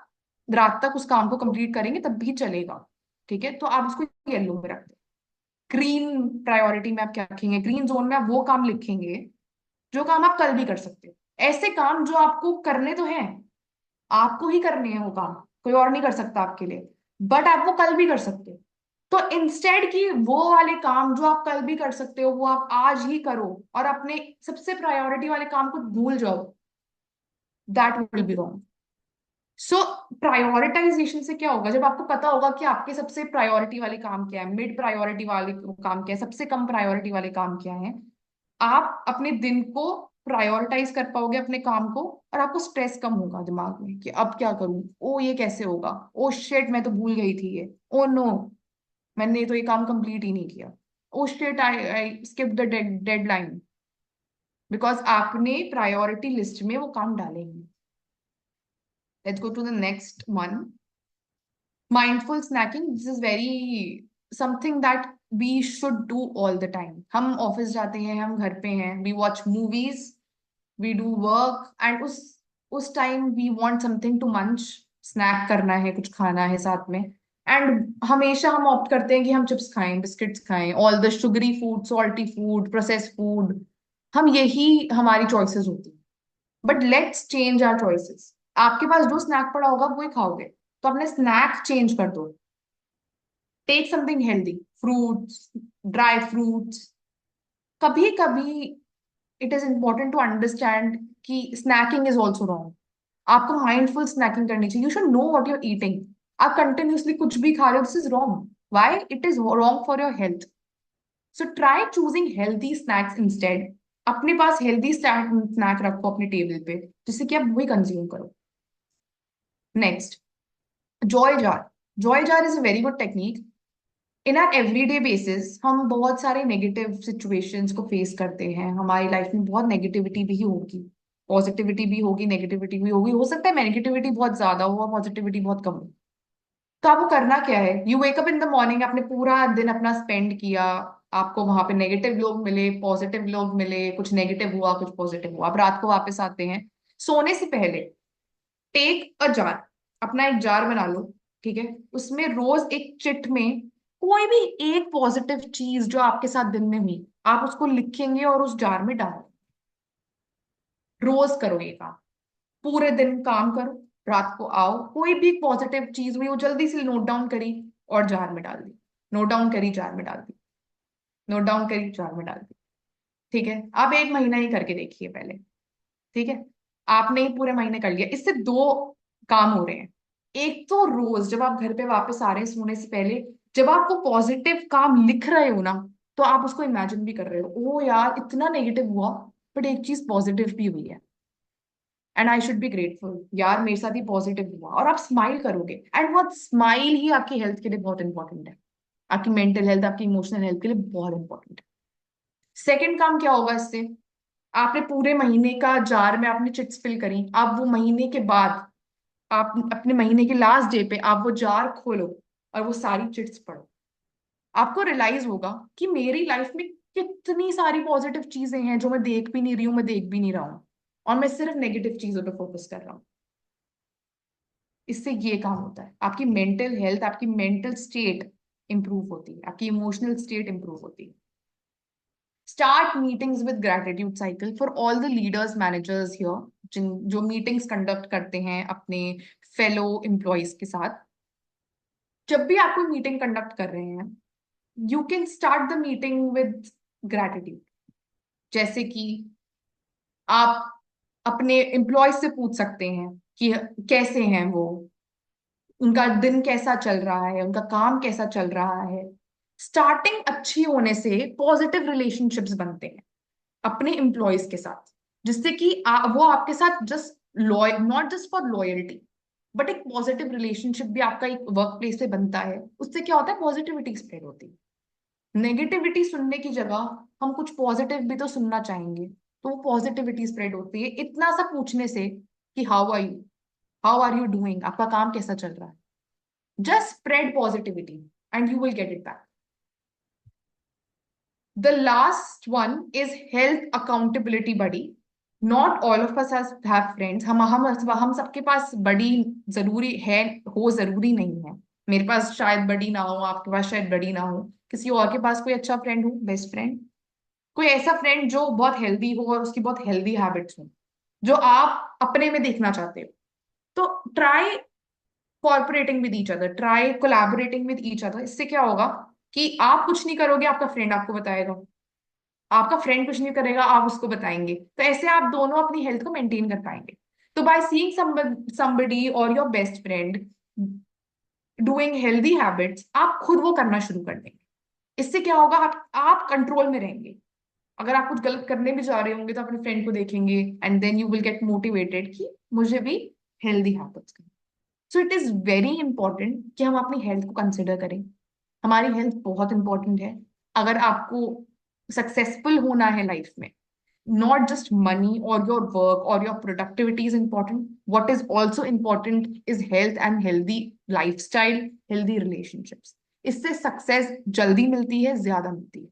रात तक उस काम को कंप्लीट करेंगे तब भी चलेगा, ठीक है, तो आप उसको येलो में रख दें। ग्रीन प्रायोरिटी में आप क्या रखेंगे? ग्रीन जोन में आप वो काम लिखेंगे जो काम आप कल भी कर सकते हो, ऐसे काम जो आपको करने तो हैं, आपको ही करने हैं वो काम, कोई और नहीं कर सकता आपके लिए, बट आप वो कल भी कर सकते हो। तो इंस्टेड कि वो वाले काम जो आप कल भी कर सकते हो वो आप आज ही करो, और अपने सबसे प्रायोरिटी वाले काम को भूल जाओ, that will be wrong. So prioritisation से क्या होगा? जब आपको पता होगा कि आपके सबसे प्रायोरिटी वाले काम क्या है, मिड प्रायोरिटी वाले काम क्या है, सबसे कम प्रायोरिटी वाले काम क्या है, आप अपने दिन को प्रायोरिटाइज कर पाओगे, अपने काम को, और आपको स्ट्रेस कम होगा दिमाग में कि अब क्या करूं, ओ ये कैसे होगा, ओ शिट मैं तो भूल गई थी ये, ओ नो मैंने तो ये काम कंप्लीट ही नहीं किया, oh shit I skip the deadline, because आपने प्रायोरिटी लिस्ट में वो काम डाले ही। Let's go to the next one, mindful snacking. This is very something that we should do all the time. हम ऑफिस जाते हैं, हम घर पे हैं, we watch movies, we do work, and उस time we want something to munch, snack करना है, कुछ खाना है साथ में, एंड हमेशा हम ऑप्ट करते हैं कि हम चिप्स खाएं, बिस्किट्स खाएं, all the sugary food, salty food, process food, हम यही हमारी चॉइसेस होती हैं। But let's change our choices. आपके पास जो स्नैक पड़ा होगा वो ही खाओगे, तो अपने स्नैक चेंज कर दो। Take something healthy, fruits, dry fruits. कभी कभी it is important to understand कि स्नैकिंग इज ऑल्सो रॉन्ग। आपको माइंडफुल स्नैकिंग करनी चाहिए, you should know what you're eating. आप कंटिन्यूसली कुछ भी खा रहे हो, this is wrong. Why? It is wrong for your health. So try choosing healthy snacks instead. अपने पास हेल्दी स्नैक रखो अपने टेबल पे, जिससे कि आप वही कंज्यूम करो। Next, Joy jar. Joy jar is a very good technique. In are everyday basis हम बहुत सारे नेगेटिव सिचुएशंस को फेस करते हैं, हमारी लाइफ में बहुत नेगेटिविटी भी होगी, पॉजिटिविटी भी होगी, नेगेटिविटी भी होगी, हो सकता है नेगेटिविटी बहुत ज्यादा हो, पॉजिटिविटी बहुत कम हो। तो आपको करना क्या है, you wake up in the morning, आपने पूरा दिन अपना स्पेंड किया, आपको वहां पे नेगेटिव लोग मिले, पॉजिटिव लोग मिले, कुछ नेगेटिव हुआ, कुछ पॉजिटिव हुआ, आप रात को वापस आते हैं। सोने से पहले टेक अ जार, अपना एक जार बना लो, ठीक है, उसमें रोज एक चिट में कोई भी एक पॉजिटिव चीज जो आपके साथ दिन में हुई, आप उसको लिखेंगे और उस जार में डालो। रोज करो ये काम, पूरे दिन काम करो, रात को आओ, कोई भी पॉजिटिव चीज हुई वो जल्दी से नोट डाउन करी और जार में डाल दी, नोट डाउन करी जार में डाल दी, नोट डाउन करी जार में डाल दी। ठीक है, आप एक महीना ही करके देखिए पहले। ठीक है, आपने ही पूरे महीने कर लिया, इससे दो काम हो रहे हैं। एक तो रोज जब आप घर पे वापस आ रहे हैं सोने से पहले, जब आप वो पॉजिटिव काम लिख रहे हो ना, तो आप उसको इमेजिन भी कर रहे हो, ओ यार इतना नेगेटिव हुआ बट एक चीज पॉजिटिव भी हुई है, and I should be grateful, यार मेरे साथ ही पॉजिटिव हुआ, और आप स्माइल करोगे, एंड वो स्माइल ही आपकी हेल्थ के लिए बहुत इंपॉर्टेंट है, आपकी मेंटल हेल्थ, आपकी इमोशनल हेल्थ के लिए बहुत इंपॉर्टेंट है। सेकेंड काम क्या होगा इससे, आपने पूरे महीने का जार में आपने चिट्स फिल करी, आप वो महीने के बाद, आप अपने महीने के लास्ट डे पे आप वो जार खोलो और वो सारी चिट्स पढ़ो, आपको रियलाइज होगा कि मेरी लाइफ में कितनी सारी पॉजिटिव चीजें हैं जो मैं देख भी नहीं रही हूँ, मैं देख भी नहीं रहा हूँ, और मैं सिर्फ नेगेटिव चीजों पे फोकस कर रहा हूँ। इससे ये काम होता है, आपकी मेंटल हेल्थ, आपकी मेंटल स्टेट इंप्रूव होती है, आपकी इमोशनल स्टेट इंप्रूव होती है। Start meetings with gratitude cycle for all the leaders managers here, जिन जो मीटिंग्स कंडक्ट करते हैं अपने फेलो एम्प्लॉयज के साथ। जब भी आप कोई मीटिंग कंडक्ट कर रहे हैं, you can start the meeting with gratitude. जैसे कि आप अपने एम्प्लॉय से पूछ सकते हैं कि कैसे हैं वो, उनका दिन कैसा चल रहा है, उनका काम कैसा चल रहा है। स्टार्टिंग अच्छी होने से पॉजिटिव रिलेशनशिप्स बनते हैं अपने एम्प्लॉयज के साथ, जिससे कि वो आपके साथ just loyal, not just for loyalty, but एक पॉजिटिव रिलेशनशिप भी आपका एक वर्क प्लेस से बनता है। उससे क्या होता है, पॉजिटिविटी स्प्रेड होती है। नेगेटिविटी सुनने की जगह हम कुछ पॉजिटिव भी तो सुनना चाहेंगे, तो वो पॉजिटिविटी स्प्रेड होती है इतना सा पूछने से कि how are you, how are you doing, आपका काम कैसा चल रहा है। Just spread positivity and you will get it back. The last one is health accountability buddy. Not all of us have friends. हम सबके पास बड़ी जरूरी है, हो जरूरी नहीं है। मेरे पास शायद बड़ी ना हो, आपके पास शायद बड़ी ना हो, किसी और के पास कोई अच्छा फ्रेंड हो, बेस्ट फ्रेंड, कोई ऐसा फ्रेंड जो बहुत हेल्दी हो और उसकी बहुत हेल्दी हैबिट्स हो, जो आप अपने में देखना चाहते हो। तो try corporating with each other, try collaborating with each other. इससे क्या होगा कि आप कुछ नहीं करोगे, आपका फ्रेंड आपको बताएगा, आपका फ्रेंड कुछ नहीं करेगा, आप उसको बताएंगे, तो ऐसे आप दोनों अपनी हेल्थ को मेंटेन कर पाएंगे। तो बाय सीइंग somebody और your best friend doing healthy habits, आप खुद वो करना शुरू कर देंगे। इससे क्या होगा, आप कंट्रोल में रहेंगे। अगर आप कुछ गलत करने भी जा रहे होंगे तो अपने फ्रेंड को देखेंगे, and then you will get motivated कि मुझे भी हेल्दी हैबिट्स करनी। So it is very important कि हम अपनी हेल्थ को कंसिडर करें। हमारी हेल्थ बहुत इंपॉर्टेंट है। अगर आपको सक्सेसफुल होना है लाइफ में, not just money or your work or your productivity is important, what is also important is health and healthy lifestyle, healthy relationships. इससे सक्सेस जल्दी मिलती है, ज्यादा मिलती है।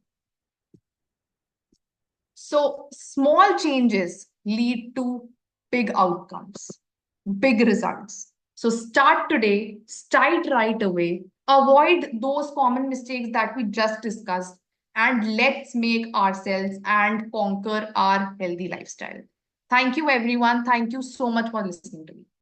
So small changes lead to big outcomes, big results. So start today, start right away, avoid those common mistakes that we just discussed, and let's make ourselves and conquer our healthy lifestyle. Thank you, everyone. Thank you so much for listening to me.